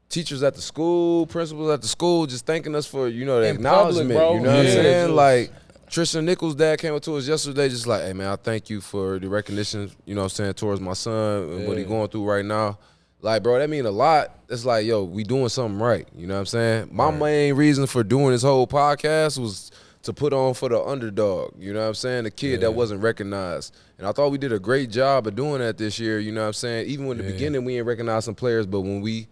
teachers at the school, principals at the school, just thanking us for, you know, the In acknowledgement. public, bro. You know what I'm Yeah. saying? Just- Like Tristan Nichols' dad came up to us yesterday, just like, hey man, I thank you for the recognition, you know what I'm saying, towards my son and what he going through right now. Like, bro, that mean a lot. It's like, yo, we doing something right. You know what I'm saying? My main reason for doing this whole podcast was to put on for the underdog. You know what I'm saying? The kid that wasn't recognized. And I thought we did a great job of doing that this year. You know what I'm saying? Even in the beginning, we didn't recognize some players, but when we,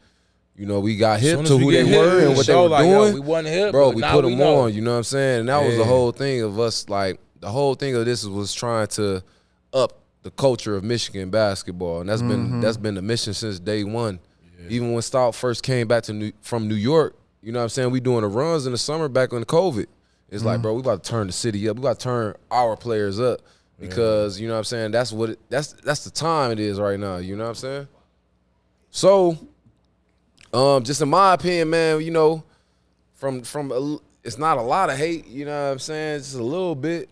you know, we got hip to who they were and what they were doing, we wasn't hip, bro, but we now put we them know. on. You know what I'm saying? And that was the whole thing of us, like, the whole thing of this was trying to up the culture of Michigan basketball. And that's been the mission since day one. Even when Stout first came back from New York, you know what I'm saying? We doing the runs in the summer back when COVID. It's like, bro, we about to turn the city up. We about to turn our players up because, you know what I'm saying? That's what that's the time it is right now. You know what I'm saying? So, just in my opinion, man, you know, it's not a lot of hate. You know what I'm saying? Just a little bit.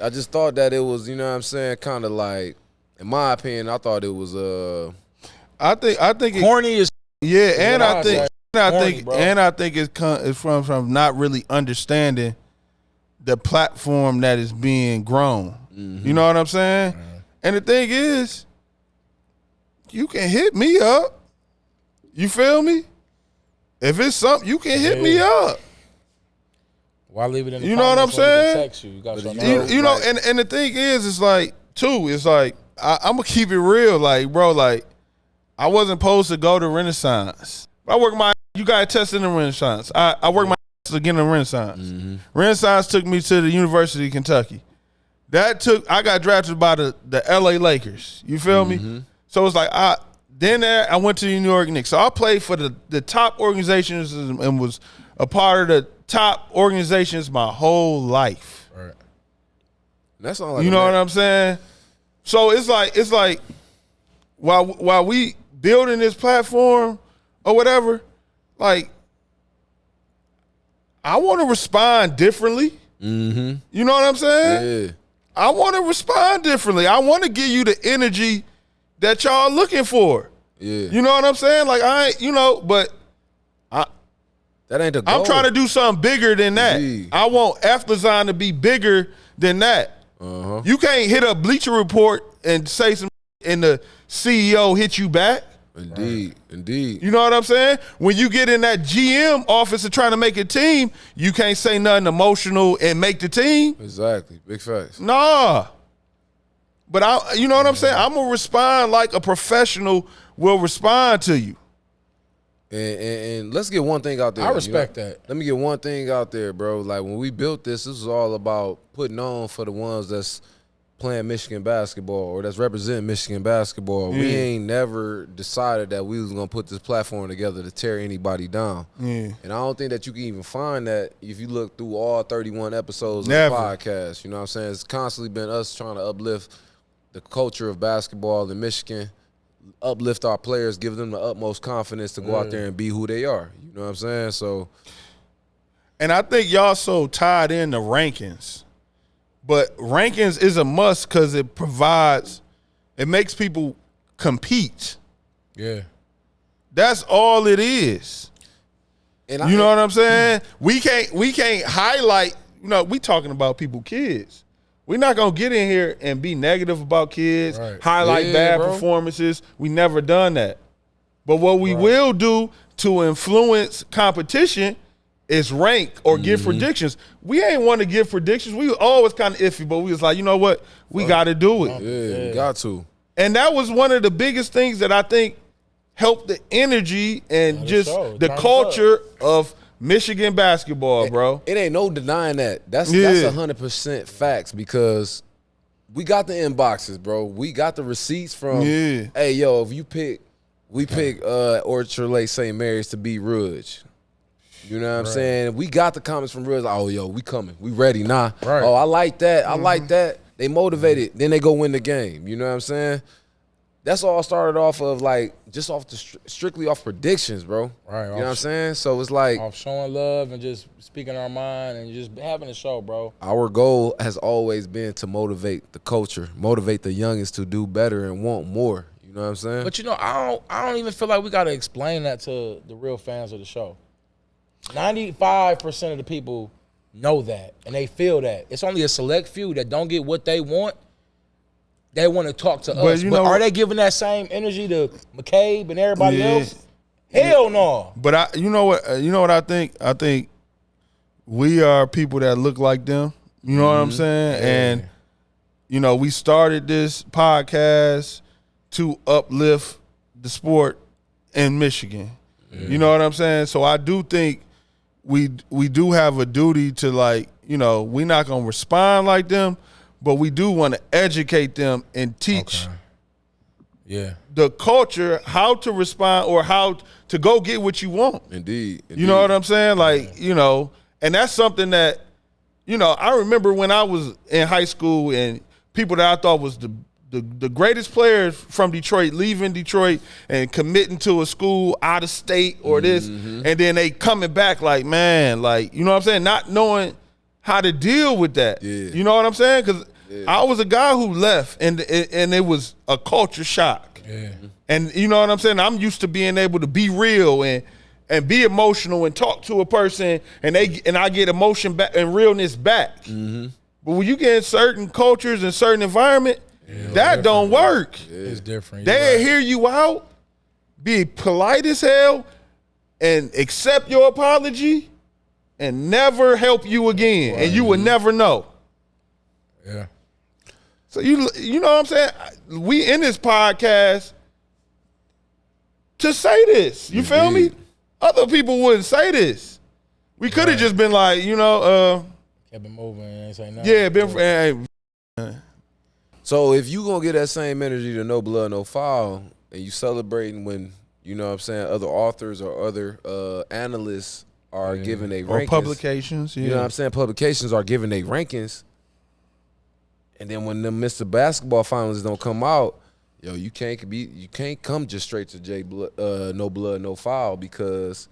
I just thought that it was, you know what I'm saying, kind of like, in my opinion, I thought it was I think corny is and what I think it's from not really understanding the platform that is being grown. You know what I'm saying? And the thing is, you can hit me up. You feel me? If it's something, you can hit me up. Why leave it in the You know what I'm comments when you can saying? text you? You got You know, and the thing is, it's like, too, it's like, I'm going to keep it real. Like, bro, like, I wasn't supposed to go to Renaissance. I work you got to test in the Renaissance. I work my ass to get in the Renaissance. Renaissance took me to the University of Kentucky. I got drafted by the LA Lakers. You feel me? So it's like, I went to the New York Knicks. So I played for the top organizations and was a part of the top organizations my whole life. Right. that's not like You know what I'm saying? So it's like while we building this platform or whatever, like, I want to respond differently. You know what I'm saying? Yeah. I want to respond differently. I want to give you the energy that y'all looking for. Yeah. You know what I'm saying? Like, but That ain't the goal. I'm trying to do something bigger than that. Indeed. I want Athlazon to be bigger than that. You can't hit a Bleacher Report and say some and the CEO hit you back. Indeed. You know what I'm saying? When you get in that GM office and trying to make a team, you can't say nothing emotional and make the team. Exactly. Big facts. Nah. But you know what I'm saying? I'm going to respond like a professional will respond to you. And let's get one thing out there. I respect that. Let me get one thing out there, bro. Like, when we built this was all about putting on for the ones that's playing Michigan basketball or that's representing Michigan basketball. We ain't never decided that we was going to put this platform together to tear anybody down. And I don't think that you can even find that if you look through all 31 episodes of the podcast. You know what I'm saying? It's constantly been us trying to uplift the culture of basketball in Michigan, uplift our players, give them the utmost confidence to go out there and be who they are. You know what I'm saying? So, and I think y'all so tied in the rankings But rankings is a must because it makes people compete. Yeah. That's all it is. And You know what I'm saying? We can't highlight, we talking about kids. We're not gonna get in here and be negative about kids, Right. highlight Yeah, bad bro. performances. We never done that. But what we will do to influence competition is rank or give predictions. We ain't want to give predictions. We were always kind of iffy, but we was like, you know what? We got to do it. Yeah, you got to. And that was one of the biggest things that I think helped the energy and just show. the Turns culture of Michigan basketball, bro. It ain't no denying that. That's 100% facts because we got the inboxes, bro. We got the receipts from. Yeah. Hey, yo, if we pick Orchard Lake St. Mary's to beat Ridge. You know what I'm saying? We got the comments from Ridge. Oh, yo, we coming. We ready. Nah. Right. Oh, I like that. I like that. They motivated. Then they go win the game. You know what I'm saying? That's all started off of just off the strictly off predictions, bro. Right. You know what I'm saying? So it's like Off showing love and just speaking our mind and just having a show, bro. our goal has always been to motivate the culture, motivate the youngest to do better and want more. You know what I'm saying? But I don't even feel like we gotta explain that to the real fans of the show. 95% of the people know that and they feel that. It's only a select few that don't get what they want. They want to talk to us. But are they giving that same energy to McCabe and everybody else? Hell no. But you know what I think? I think we are people that look like them. You know what I'm saying? And we started this podcast to uplift the sport in Michigan. You know what I'm saying? So I do think we do have a duty to we're not gonna respond like them, but we do want to educate them and teach the culture how to respond or how to go get what you want. Indeed. You know what I'm saying? And that's something that, I remember when I was in high school and people that I thought was the greatest players from Detroit leaving Detroit and committing to a school out of state or this, and then they coming back you know what I'm saying? Not knowing how to deal with that. Yeah. You know what I'm saying? Because I was a guy who left and it was a culture shock. Yeah. And you know what I'm saying? I'm used to being able to be real and be emotional and talk to a person and I get emotion back and realness back. But when you get in certain cultures and certain environment, that don't work. It's different. They hear you out, be polite as hell, and accept your apology, and never help you again, and you will never know. Yeah. So you know what I'm saying? We in this podcast to say this. You feel me? Other people wouldn't say this. We could have just been like, Kept it moving and ain't say nothing. So if you gonna get that same energy to No Blood, No Foul, and you celebrating when, you know what I'm saying, other authors or other analysts are giving a rankings. Or publications, You know what I'm saying? Publications are giving their rankings. And then when the Mr. Basketball finalists don't come out, you can't come just straight to No Blood, No Foul because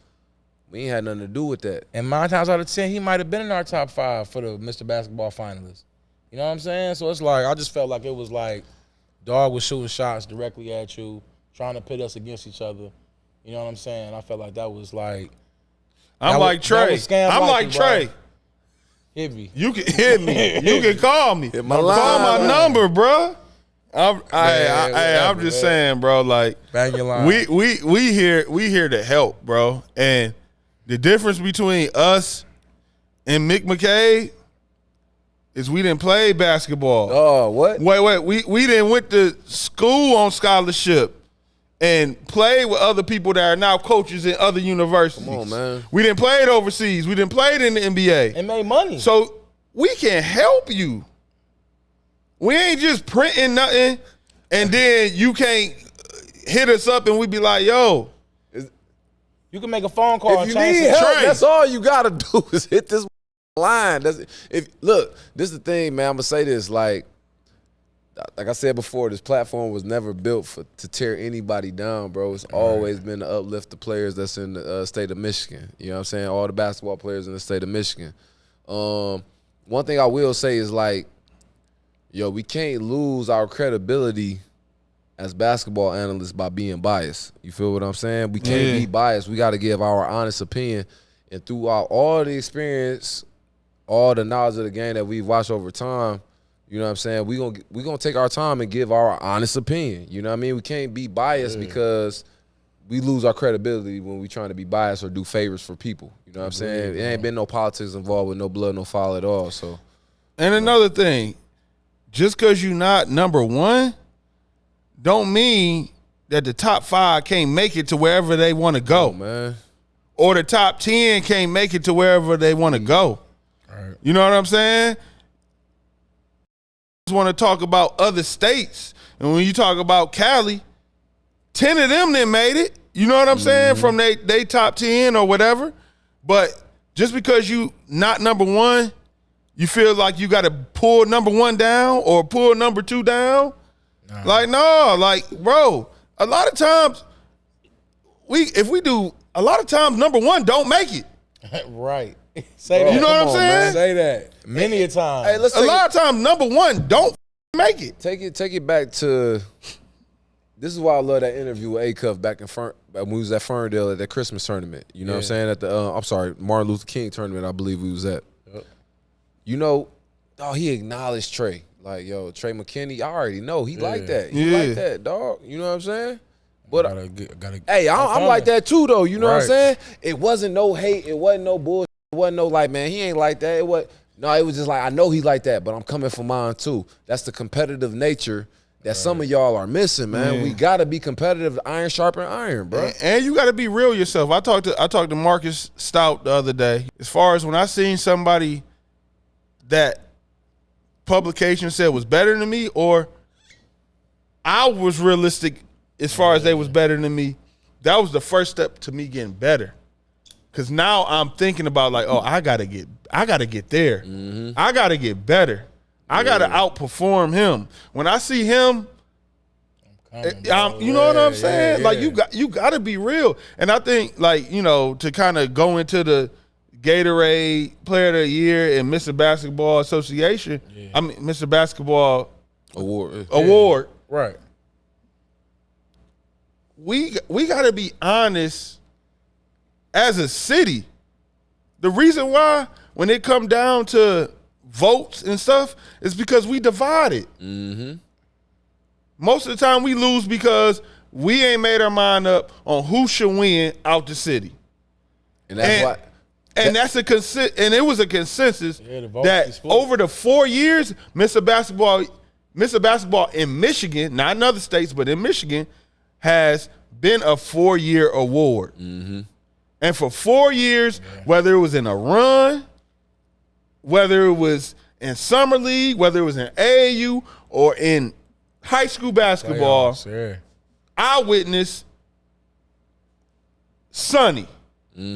we ain't had nothing to do with that. And 9 times out of 10, he might have been in our top 5 for the Mr. Basketball finalists. You know what I'm saying? So it's I just felt like it was dog was shooting shots directly at you, trying to pit us against each other. You know what I'm saying? I felt like that was I'm like Trey. I'm like Trey. Hit me. You can hit me. You can call me. Hit my Call line, my number, bro. I'm just saying, bro. Bang your line. We here to help, bro. And the difference between us and Mick McCabe is we didn't play basketball. Oh, what? Wait. We didn't went to school on scholarship and played with other people that are now coaches in other universities. Come on, man. We didn't play it overseas. We didn't play it in the NBA. And made money. So we can help you. We ain't just printing nothing and then you can't hit us up and we be like, yo. You can make a phone call If and you change need the help, train. that's all you gotta do is hit this line. Look, this is the thing, man. I'm gonna say this, like I said before, this platform was never built to tear anybody down, bro. It's always been to uplift the players that's in the state of Michigan. You know what I'm saying? All the basketball players in the state of Michigan. One thing I will say is Yo, we can't lose our credibility as basketball analysts by being biased. You feel what I'm saying? We can't be biased. We got to give our honest opinion. And throughout all the experience, all the knowledge of the game that we've watched over time, you know what I'm saying? We gonna take our time and give our honest opinion. You know what I mean? We can't be biased because we lose our credibility when we trying to be biased or do favors for people. You know what I'm saying? It ain't been no politics involved with no blood, no foul at all. So, and another thing, just because you're not number one, don't mean that the top 5 can't make it to wherever they want to go, man. Or the top 10 can't make it to wherever they want to go. Right. You know what I'm saying? I just want to talk about other states, and when you talk about Cali, 10 of them then made it. You know what I'm saying? From they top 10 or whatever. But just because you not number one, you feel like you got to pull number 1 down or pull number 2 down. Nah. Like, no, like, bro, a lot of times a lot of times number 1 don't make it. Right. Say that. You know what I'm saying? Say that. Many a time. Hey, a lot of times number 1 don't make it. Take it back to. This is why I love that interview with A-Cuff back in when we was at Ferndale at that Christmas tournament. You know what I'm saying? At the Martin Luther King tournament, I believe we was at. Yep. You know, he acknowledged Trey. Like, yo, Trey McKinney, I already know he like that. He like that, dog. You know what I'm saying? But hey, I'm like that too, though. You know what I'm saying? It wasn't no hate. It wasn't no bullshit. It wasn't no like, man, he ain't like that. It was just like, I know he like that, but I'm coming for mine too. That's the competitive nature that some of y'all are missing, man. We gotta be competitive. Iron sharpen iron, bro. And you gotta be real yourself. I talked to Marcus Stout the other day. As far as when I seen somebody that publication said was better than me, or I was realistic as far as they was better than me, that was the first step to me getting better. Cause now I'm thinking about like, oh, I gotta get there. I gotta get better. I gotta outperform him. When I see him, you know what I'm saying? Yeah. Like you gotta be real. And I think like, you know, to kind of go into the Gatorade Player of the Year and Mr. Basketball Association, I mean Mr. Basketball Award. Right. We gotta be honest as a city. The reason why when it come down to votes and stuff is because we divided. Most of the time we lose because we ain't made our mind up on who should win out the city. And that's why. And that's and it was a consensus that over the 4 years, Mr. Basketball in Michigan, not in other states, but in Michigan, has been a 4-year award. And for 4 years, whether it was in a run, whether it was in summer league, whether it was in AAU or in high school basketball, I witnessed Sonny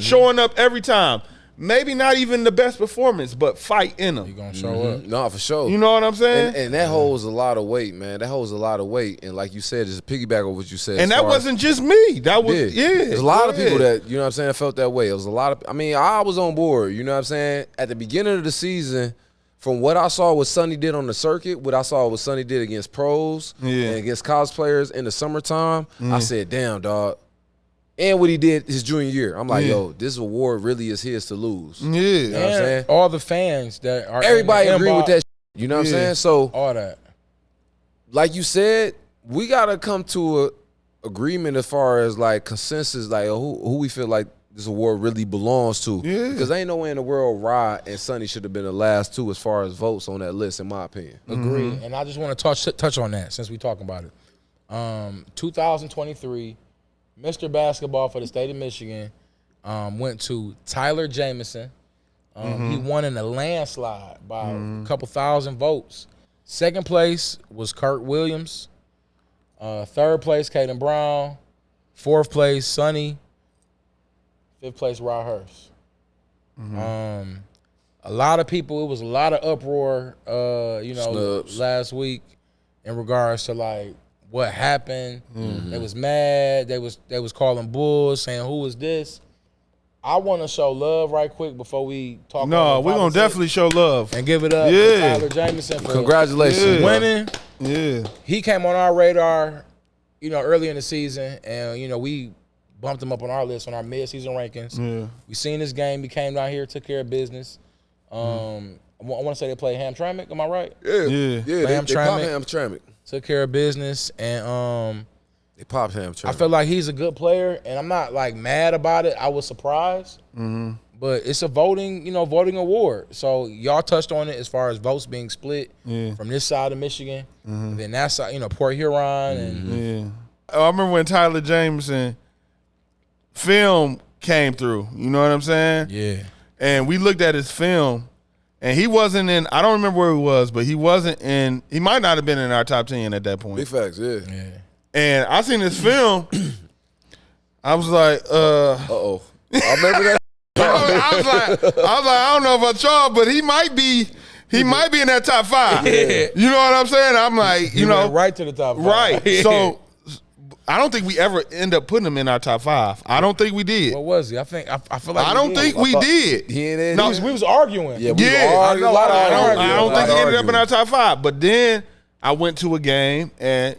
showing up every time. Maybe not even the best performance, but fight in them. You gonna show up? No, for sure. You know what I'm saying? And that holds a lot of weight, man. That holds a lot of weight. And like you said, just to piggyback on what you said. And that wasn't just me. That was There's a lot of people that, you know what I'm saying, felt that way. It was a lot of, I mean, I was on board, you know what I'm saying? At the beginning of the season, from what I saw what Sonny did on the circuit, what I saw what Sonny did against pros and against college players in the summertime, I said, damn, dog. And what he did his junior year. I'm like, yo, this award really is his to lose. You know what I'm saying? All the fans that are everybody agree with that. You know what I'm saying? So all that. Like you said, we gotta come to a agreement as far as like consensus, like who we feel like this award really belongs to. Because ain't no way in the world Rod and Sonny should have been the last two as far as votes on that list, in my opinion. Agree. And I just want to touch on that since we talking about it. 2023. Mr. Basketball for the state of Michigan went to Tyler Jamison. He won in a landslide by a couple thousand votes. Second place was Kurt Williams. Third place, Caden Brown. Fourth place, Sonny. Fifth place, Rod Hurst. A lot of people, it was a lot of uproar, last week in regards to like, what happened. They was mad. They was calling bulls, saying, who is this? I want to show love right quick before we talk. No, we're going to definitely show love. And give it up to Tyler Jamison for congratulations winning. Yeah. He came on our radar, early in the season, and, we bumped him up on our list on our mid-season rankings. Yeah. We seen this game. He came down here, took care of business. I want to say they played Hamtramck. Am I right? Yeah. They popped Hamtramck. Hamtramck. Took care of business, and They popped Hamtramck. I feel like he's a good player, and I'm not like mad about it. I was surprised, but it's a voting award. So y'all touched on it as far as votes being split from this side of Michigan, and then that side, Port Huron, and I remember when Tyler Jamison film came through. You know what I'm saying? yeah, And we looked at his film, and he wasn't in. I don't remember where he was, but he wasn't in. He might not have been in our top 10 at that point. Big facts, yeah. And I seen his film. I was like, Uh-oh. I remember that. I was like, I don't know about y'all, but he might be in that top 5. Yeah. You know what I'm saying? I'm like, he went right to the top 5. right. So I don't think we ever end up putting him in our top 5. I don't think we did. What was he? I feel like I don't think we did. He ain't in No, it. we was arguing. Yeah, we Yeah, argued a lot of arguing. I don't A lot think he of ended up in arguing. our top 5. But then I went to a game, and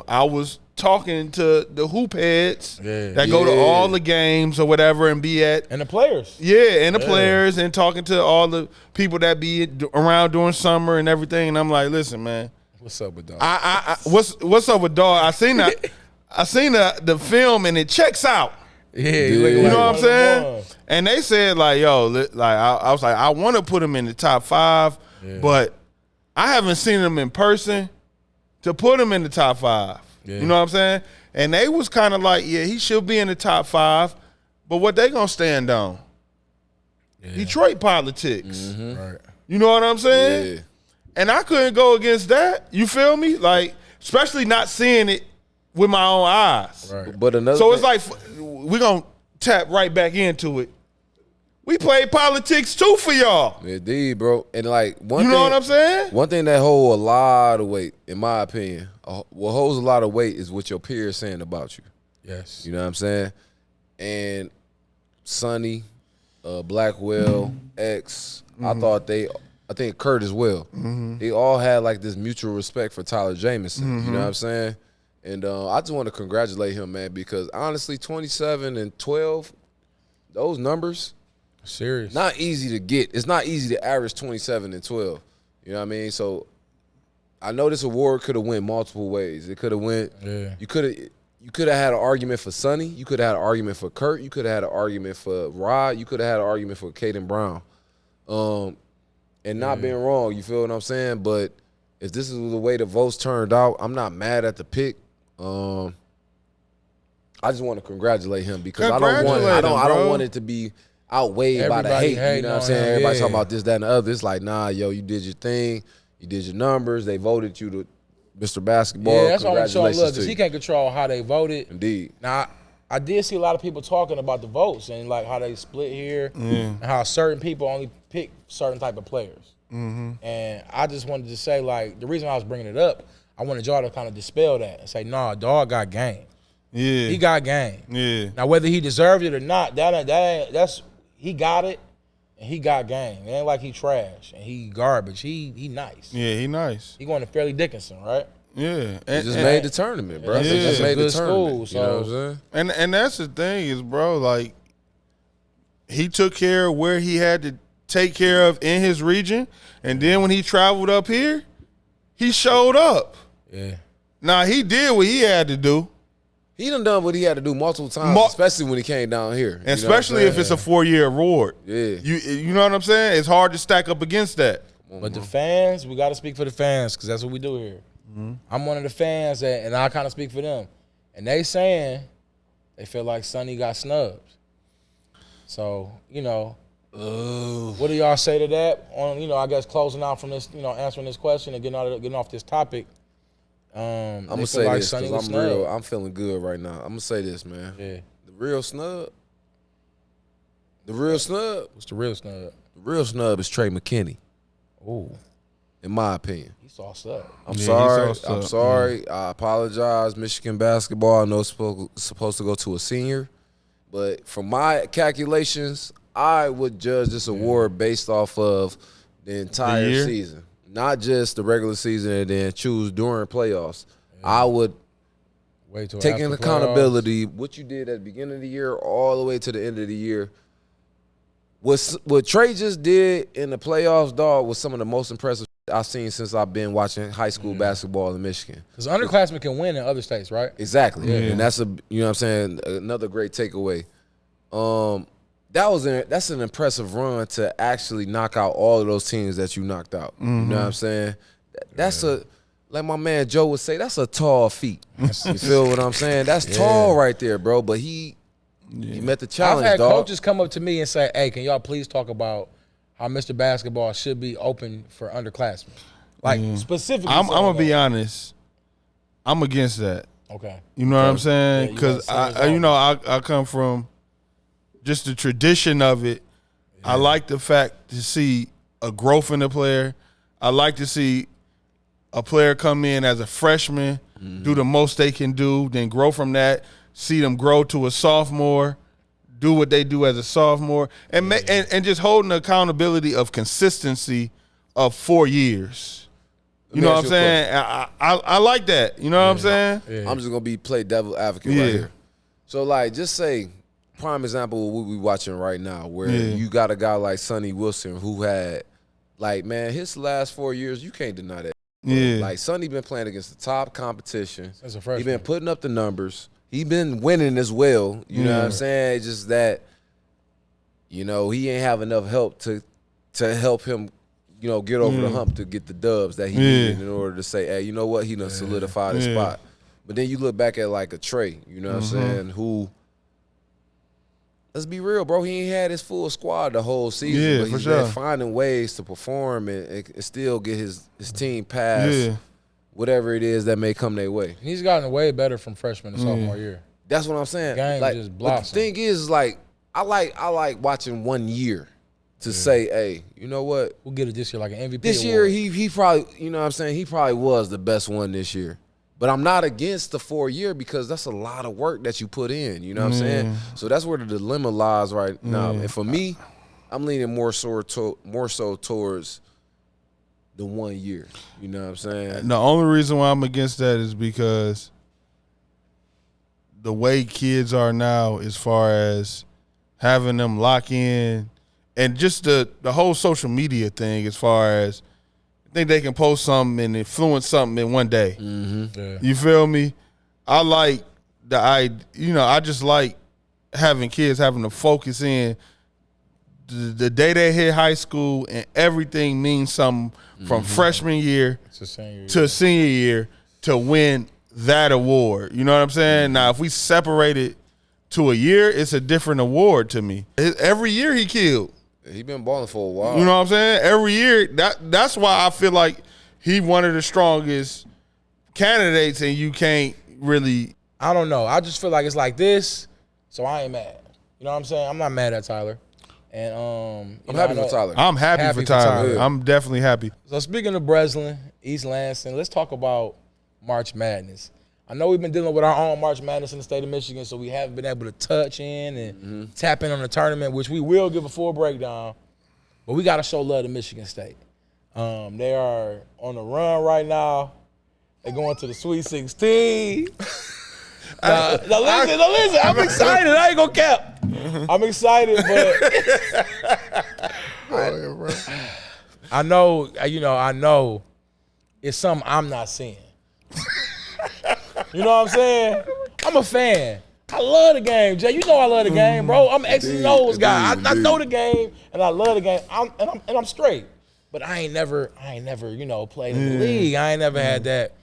I was talking to the hoop heads that go to all the games or whatever and be at and the players. and the players, and talking to all the people that be around during summer and everything. And I'm like, listen, man, What's up with dog? what's up with dog? I seen the film, and it checks out. Yeah, You know what I'm saying? And they said, like, yo, I was like, I want to put him in the top 5, but I haven't seen him in person to put him in the top 5. Yeah. You know what I'm saying? And they was kind of like, yeah, he should be in the top 5, but what they gonna stand on? Detroit politics. Right. You know what I'm saying? Yeah. And I couldn't go against that. You feel me? Like, especially not seeing it with my own eyes. Right. But another So thing, it's like we're going to tap right back into it. We played politics too for y'all. indeed, bro. And like You know what I'm saying? One thing that hold a lot of weight, in my opinion, what holds a lot of weight is what your peers saying about you. Yes. You know what I'm saying? And Sonny, Blackwell, X, I think Kurt as well. They all had like this mutual respect for Tyler Jamison. You know what I'm saying? And I just want to congratulate him, man, because honestly, 27 and 12, those numbers, Serious. not easy to get. It's not easy to average 27 and 12. You know what I mean? So I know this award could have went multiple ways. It could have went. Yeah. You could have had an argument for Sonny. You could have had an argument for Kurt. You could have had an argument for Rod. You could have had an argument for Caden Brown. And not being wrong. You feel what I'm saying? But if this is the way the votes turned out, I'm not mad at the pick. I just want to congratulate him because I don't want it to be outweighed by the Everybody hate. You know what I'm hating saying? on him, Everybody yeah. talking about this, that, and the other. It's like, nah, yo, you did your thing. You did your numbers. They voted you to Mr. Basketball. Yeah, that's why I want to show love Congratulations because to he you. can't control how they voted. Indeed. Now, I did see a lot of people talking about the votes and like how they split here and how certain people only pick certain type of players. And I just wanted to say, like, the reason I was bringing it up, I wanted y'all to kind of dispel that and say, nah, dog got game. Yeah. He got game. Yeah. Now, whether he deserved it or not, that's he got it and he got game. It ain't like he trash and he garbage. He nice. Yeah, he nice. He going to Fairleigh Dickinson, right? Yeah. They just made the tournament, bro. Yeah. They just made the Good tournament. school, You know what so- I'm saying? And that's the thing is, bro, like, he took care of where he had to take care of in his region, and then when he traveled up here, he showed up. Yeah. Now, he did what he had to do, He done what he had to do multiple times, especially when he came down here. and especially if it's a 4-year award. Yeah. You know what I'm saying? It's hard to stack up against that. But the fans, we got to speak for the fans because that's what we do here. I'm one of the fans, and I kind of speak for them. And they saying they feel like Sonny got snubbed. So, what do y'all say to that? On, I guess closing out from this, answering this question and getting off this topic. I'm gonna say this because I'm feeling good right now. I'm gonna say this, man. Yeah. The real snub. What's the real snub? The real snub is Trey McKinney, Ooh, in my opinion. he sauced up. I'm Yeah, sorry. he sauced I'm up. sorry. I apologize, Michigan basketball. I know it's supposed to go to a senior, But from my calculations, I would judge this award based off of the entire season, not just the regular season and then choose during playoffs. Yeah. I would take into accountability what you did at the beginning of the year all the way to the end of the year. What Trey just did in the playoffs, dog, was some of the most impressive I've seen since I've been watching high school basketball in Michigan. Because underclassmen can win in other states, right? Exactly. Yeah. And that's another great takeaway. That's an impressive run to actually knock out all of those teams that you knocked out. You know what I'm saying? That's like my man Joe would say, that's a tall feat. You feel what I'm saying? That's tall right there, bro. But he met the challenge, I've had dog. coaches come up to me and say, hey, can y'all please talk about how Mr. Basketball should be open for underclassmen? Like, specifically. I'm going to be honest. I'm against that. Okay. You know what I'm saying? Because, I come from just the tradition of it. I like the fact to see a growth in the player. I like to see a player come in as a freshman, do the most they can do, then grow from that, see them grow to a sophomore, do what they do as a sophomore, and just holding the accountability of consistency of 4 years. You know what I'm saying? I like that. You know what I'm saying? Yeah. I'm just going to play devil advocate right here. So, like, just say, prime example of what we watching right now, where you got a guy like Sonny Wilson who had, like, man, his last 4 years, you can't deny that. Yeah. Like, Sonny been playing against the top competition. As a freshman. He been putting up the numbers. He been winning as well. You know what I'm saying? It's just that, he ain't have enough help to help him, get over the hump to get the dubs that he needed in order to say, hey, you know what? He done solidified his spot. But then you look back at, like, a Trey, you know what I'm saying, who, let's be real, bro, he ain't had his full squad the whole season. But he's been finding ways to perform and still get his team past whatever it is that may come their way. He's gotten way better from freshman to sophomore year. That's what I'm saying. Game like, just blossomed. The thing is, like, I like watching 1 year to say, hey, you know what? We'll get it this year, like an MVP This award. year, he probably, you know what I'm saying, he probably was the best one this year. But I'm not against the 4 year because that's a lot of work that you put in, you know what I'm saying? So that's where the dilemma lies right now. And for me, I'm leaning more so towards the 1 year. You know what I'm saying? The only reason why I'm against that is because the way kids are now, as far as having them lock in, and just the whole social media thing, as far as I think they can post something and influence something in 1 day. You feel me? I just like having kids having to focus in the day they hit high school, and everything means something from freshman year to senior year to win that award. You know what I'm saying? Now, if we separate it to a year, it's a different award to me. Every year he killed. He been balling for a while. You know what I'm saying? Every year. That's why I feel like he one of the strongest candidates, and you can't really. I don't know. I just feel like it's like this, so I ain't mad. You know what I'm saying? I'm not mad at Tyler. And I'm happy for Tyler. I'm happy for Tyler. I'm definitely happy. So speaking of Breslin, East Lansing, let's talk about March Madness. I know we've been dealing with our own March Madness in the state of Michigan, so we haven't been able to touch in and tap in on the tournament, which we will give a full breakdown. But we got to show love to Michigan State. They are on the run right now. They're going to the Sweet 16. Now listen. I'm excited. I ain't gonna cap. I'm excited, but I know it's something I'm not seeing. You know what I'm saying? I'm a fan. I love the game, Jay. You know I love the game, bro. I'm X and O's guy. I know the game and I love the game. I'm straight. But I ain't never, played in the league. I ain't never had that,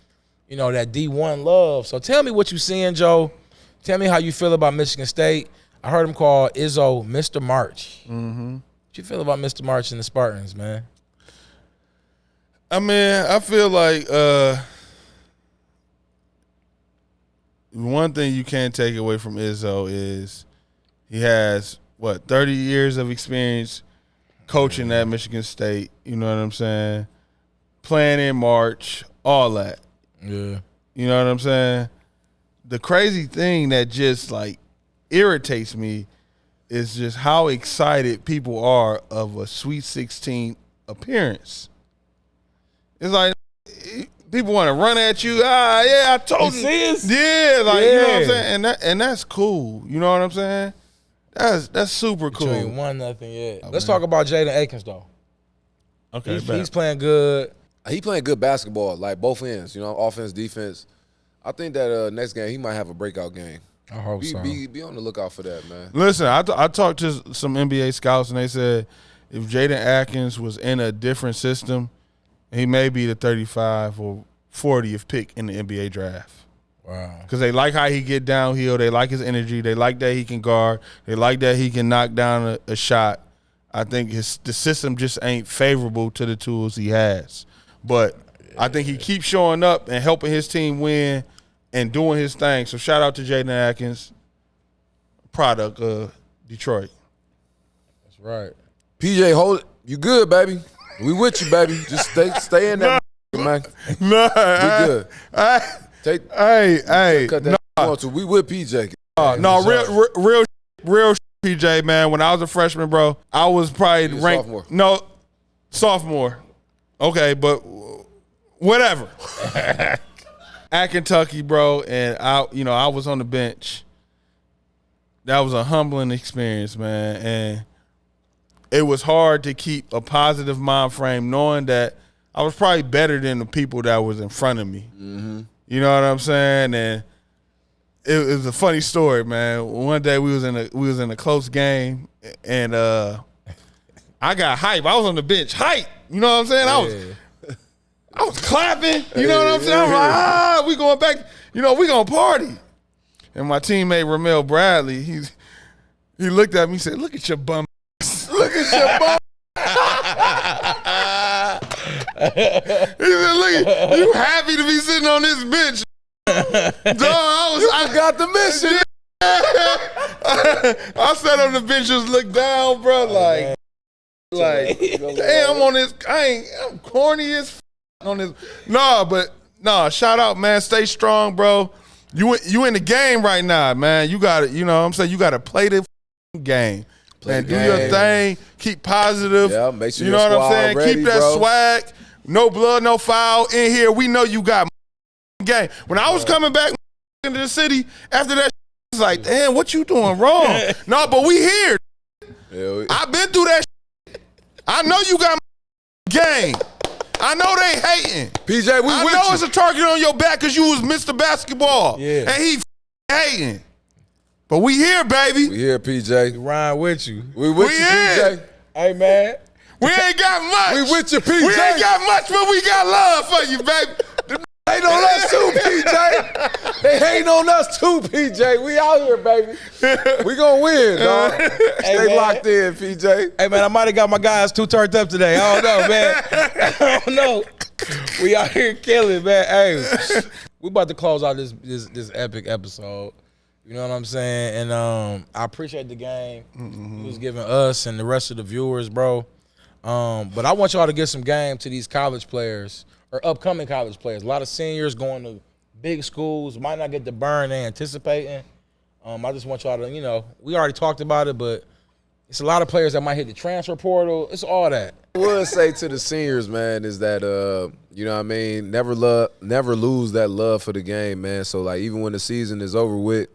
that D1 love. So tell me what you seeing, Joe. Tell me how you feel about Michigan State. I heard him call Izzo Mr. March. What you feel about Mr. March and the Spartans, man? I mean, I feel like one thing you can't take away from Izzo is he has, 30 years of experience coaching at Michigan State. You know what I'm saying? Playing in March, all that. Yeah. You know what I'm saying? The crazy thing that just, irritates me is just how excited people are of a Sweet 16 appearance. It's like people want to run at you. Yeah, I told you. Yeah, like you know what I'm saying, and that's cool. You know what I'm saying? That's super cool. Ain't 1-0 yet. Let's talk about Jaden Akins though. Okay, he's playing good. He playing good basketball, like both ends. You know, offense, defense. I think that next game he might have a breakout game. I hope so. Be on the lookout for that, man. Listen, I talked to some NBA scouts, and they said if Jaden Akins was in a different system, he may be the 35 or 40th pick in the NBA draft. Wow. Because they like how he get downhill. They like his energy. They like that he can guard. They like that he can knock down a shot. I think the system just ain't favorable to the tools he has. But I think he keeps showing up and helping his team win and doing his thing. So shout out to Jaden Akins, product of Detroit. That's right. PJ, hold it. You good, baby? We with you, baby. Just stay in there, man. No, we good. Hey, cut that to. We with PJ. Real PJ, man. When I was a freshman, bro, I was probably ranked. Sophomore. No, sophomore. Okay, but whatever. At Kentucky, bro, and I was on the bench. That was a humbling experience, man, and it was hard to keep a positive mind frame knowing that I was probably better than the people that was in front of me. Mm-hmm. You know what I'm saying? And it was a funny story, man. One day we was in a close game, and I got hype. I was on the bench, hype. You know what I'm saying? I was clapping. You know what I'm saying? I was like, we going back. You know, we gonna party. And my teammate Ramel Bradley, he looked at me and said, "Look at your bum. Look at your bum." He said, "Look, you happy to be sitting on this bench?" Dog, I got the mission. I sat on the bench, just looked down, bro, like, damn, I'm on this. I'm corny as on this. No, shout out, man. Stay strong, bro. You in the game right now, man. You got to, you know what I'm saying? You got to play the game. Man, do your thing. Keep positive. Yeah, make sure you know what I'm saying? Ready, keep that bro. swag. No blood, no foul. In here, we know you got game. When I was coming back into the city after that, it's like, damn, what you doing wrong? No, but we here. Yeah, I've been through that. I know you got game. I know they hating. PJ, I know it's a target on your back because you was Mr. Basketball. Yeah. And he hating. But we here, baby. We here, PJ. We ride with you. We with you, here. PJ. Hey, man. We ain't got much. We with you, PJ. We ain't got much, but we got love for you, baby. They ain't on us too, PJ. They ain't on us too, PJ. We out here, baby. We gonna win, dog. Stay locked in, PJ. Hey, man, I might have got my guys too turned up today. I don't know, man. I don't know. We out here killing, man. Hey, we about to close out this epic episode. You know what I'm saying? And I appreciate the game he was giving us and the rest of the viewers, bro. But I want y'all to get some game to these college players or upcoming college players. A lot of seniors going to big schools, might not get the burn they anticipating. I just want y'all to, you know, we already talked about it, but it's a lot of players that might hit the transfer portal. It's all that. I would say to the seniors, man, is that you know what I mean, never lose that love for the game, man. So like even when the season is over with,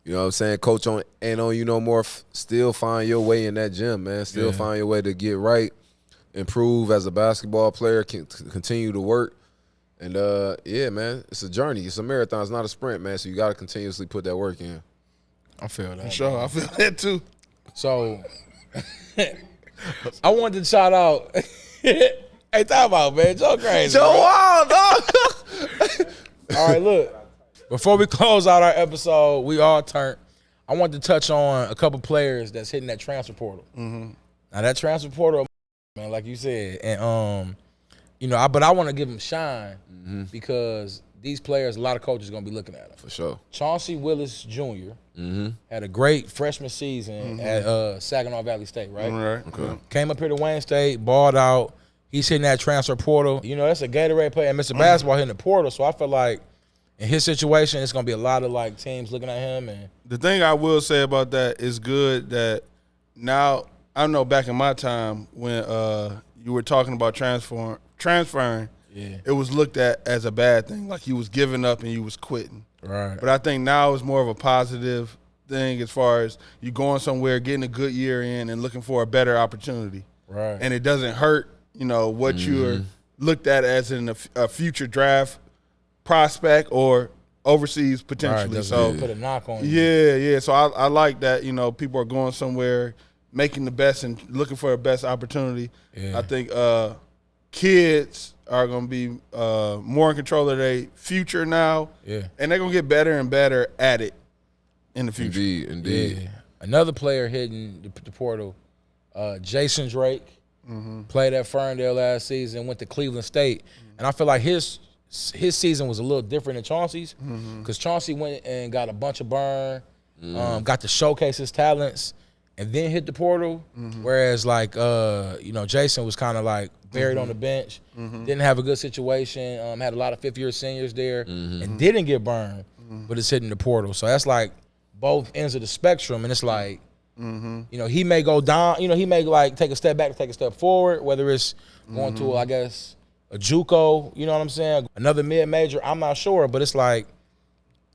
you know what I'm saying, coach ain't on you no more, still find your way in that gym, man. Still find your way to get right, improve as a basketball player, continue to work. And yeah, man, it's a journey. It's a marathon. It's not a sprint, man. So you got to continuously put that work in. I feel that. Sure, man. I feel that too. So I wanted to shout out. Hey, talk about, man. Joe crazy. Joe Wild, dog. All right, look. Before we close out our episode, we all turned. I want to touch on a couple players that's hitting that transfer portal. Now that transfer portal, man, like you said, and you know, but I want to give them shine because these players, a lot of coaches are gonna be looking at them For sure. Chauncey Willis Jr. Had a great freshman season at Saginaw Valley State, right? Right. Okay. Came up here to Wayne State, balled out. He's hitting that transfer portal. You know, that's a Gatorade player and Mr. Basketball hitting the portal. So I feel like in his situation, it's gonna be a lot of like teams looking at him. And The thing I will say about that is good that now I know back in my time when you were talking about transferring, it was looked at as a bad thing, like you was giving up and you was quitting. right, But I think now it's more of a positive thing as far as you going somewhere, getting a good year in, and looking for a better opportunity. right, And it doesn't hurt, what you're looked at as in a future draft prospect or overseas potentially. right. So Put a knock on you. yeah. So I like that, people are going somewhere, making the best and looking for the best opportunity. Yeah. I think kids are going to be more in control of their future now. Yeah. And they're going to get better and better at it in the future. Indeed. Yeah. Another player hitting the portal, Jason Drake, played at Ferndale last season, went to Cleveland State, and I feel like his season was a little different than Chauncey's because Chauncey went and got a bunch of burn, got to showcase his talents, and then hit the portal. Whereas like Jason was kind of like buried on the bench, didn't have a good situation, had a lot of fifth-year seniors there, and didn't get burned, but it's hitting the portal. So that's like both ends of the spectrum, and it's like, he may go down, he may like take a step back, take a step forward, whether it's going to, I guess, a JUCO, you know what I'm saying? Another mid-major, I'm not sure, but it's like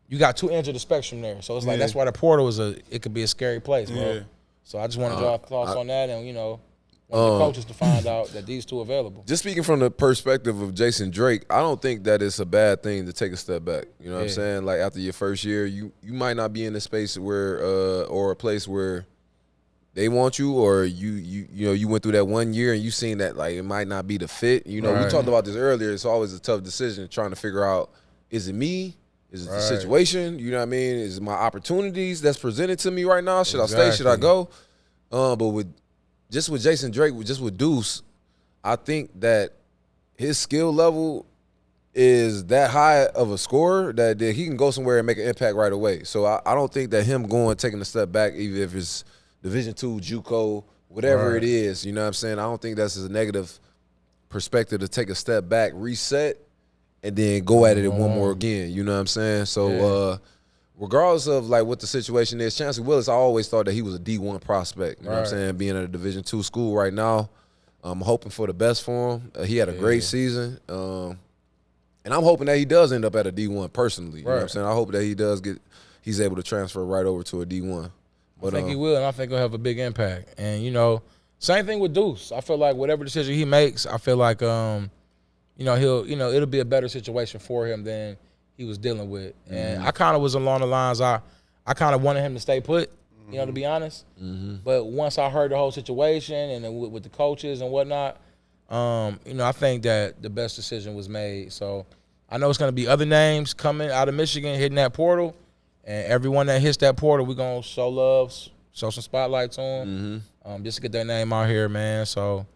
you got two ends of the spectrum there. So it's like that's why the portal it could be a scary place, bro. Yeah. So I just wanted your thoughts on that, and want the coaches to find out that these two are available. Just speaking from the perspective of Jason Drake, I don't think that it's a bad thing to take a step back. You know what I'm saying? Like after your first year, you might not be in a space where or a place where they want you, or you went through that 1 year and you seen that like it might not be the fit. We talked about this earlier. It's always a tough decision trying to figure out, is it me? Is it the situation? You know what I mean? Is it my opportunities that's presented to me right now? Should I stay? Should I go? But with Jason Drake, just with Deuce, I think that his skill level is that high of a scorer that he can go somewhere and make an impact right away. So I don't think that him taking a step back, even if it's Division II, JUCO, whatever it is, you know what I'm saying? I don't think that's a negative perspective to take a step back, reset, and then go at it one more again. You know what I'm saying? So regardless of like what the situation is, Chancellor Willis, I always thought that he was a D1 prospect. You know what I'm saying? Being at a Division II school right now, I'm hoping for the best for him. He had a great season. And I'm hoping that he does end up at a D1 personally. You know what I'm saying? I hope that he's able to transfer right over to a D1. But, I think he will, and I think he'll have a big impact. And, same thing with Deuce. I feel like whatever decision he makes, I feel like, it'll be a better situation for him than he was dealing with. And I kind of was along the lines, I kind of wanted him to stay put, to be honest. But once I heard the whole situation and then with the coaches and whatnot, I think that the best decision was made. So I know it's going to be other names coming out of Michigan hitting that portal. And everyone that hits that portal, we're going to show love, show some spotlight on them, just to get their name out here, man. So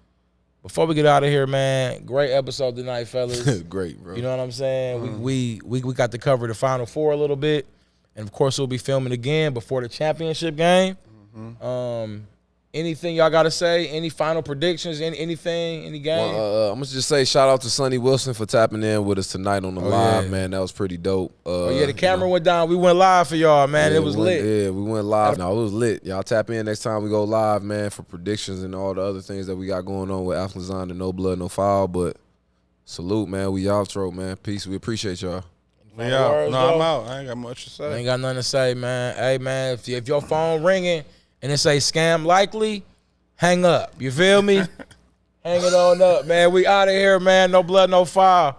before we get out of here, man, great episode tonight, fellas. Great, bro. You know what I'm saying? We got to cover the Final Four a little bit. And, of course, we'll be filming again before the championship game. Anything y'all got to say? Any final predictions? Anything? Any game? I'm going to just say shout out to Sonny Wilson for tapping in with us tonight on the live, man. That was pretty dope. The camera went down. We went live for y'all, man. It was lit. Yeah, we went live. No, it was lit. Y'all tap in next time we go live, man, for predictions and all the other things that we got going on with Athlazon and No Blood, No Foul. But salute, man. We outro, man. Peace. We appreciate y'all. I'm out. I ain't got much to say. I ain't got nothing to say, man. Hey, man, if your phone ringing and it say scam likely, hang up. You feel me? Hang it on up, man. We out of here, man. No blood, no foul.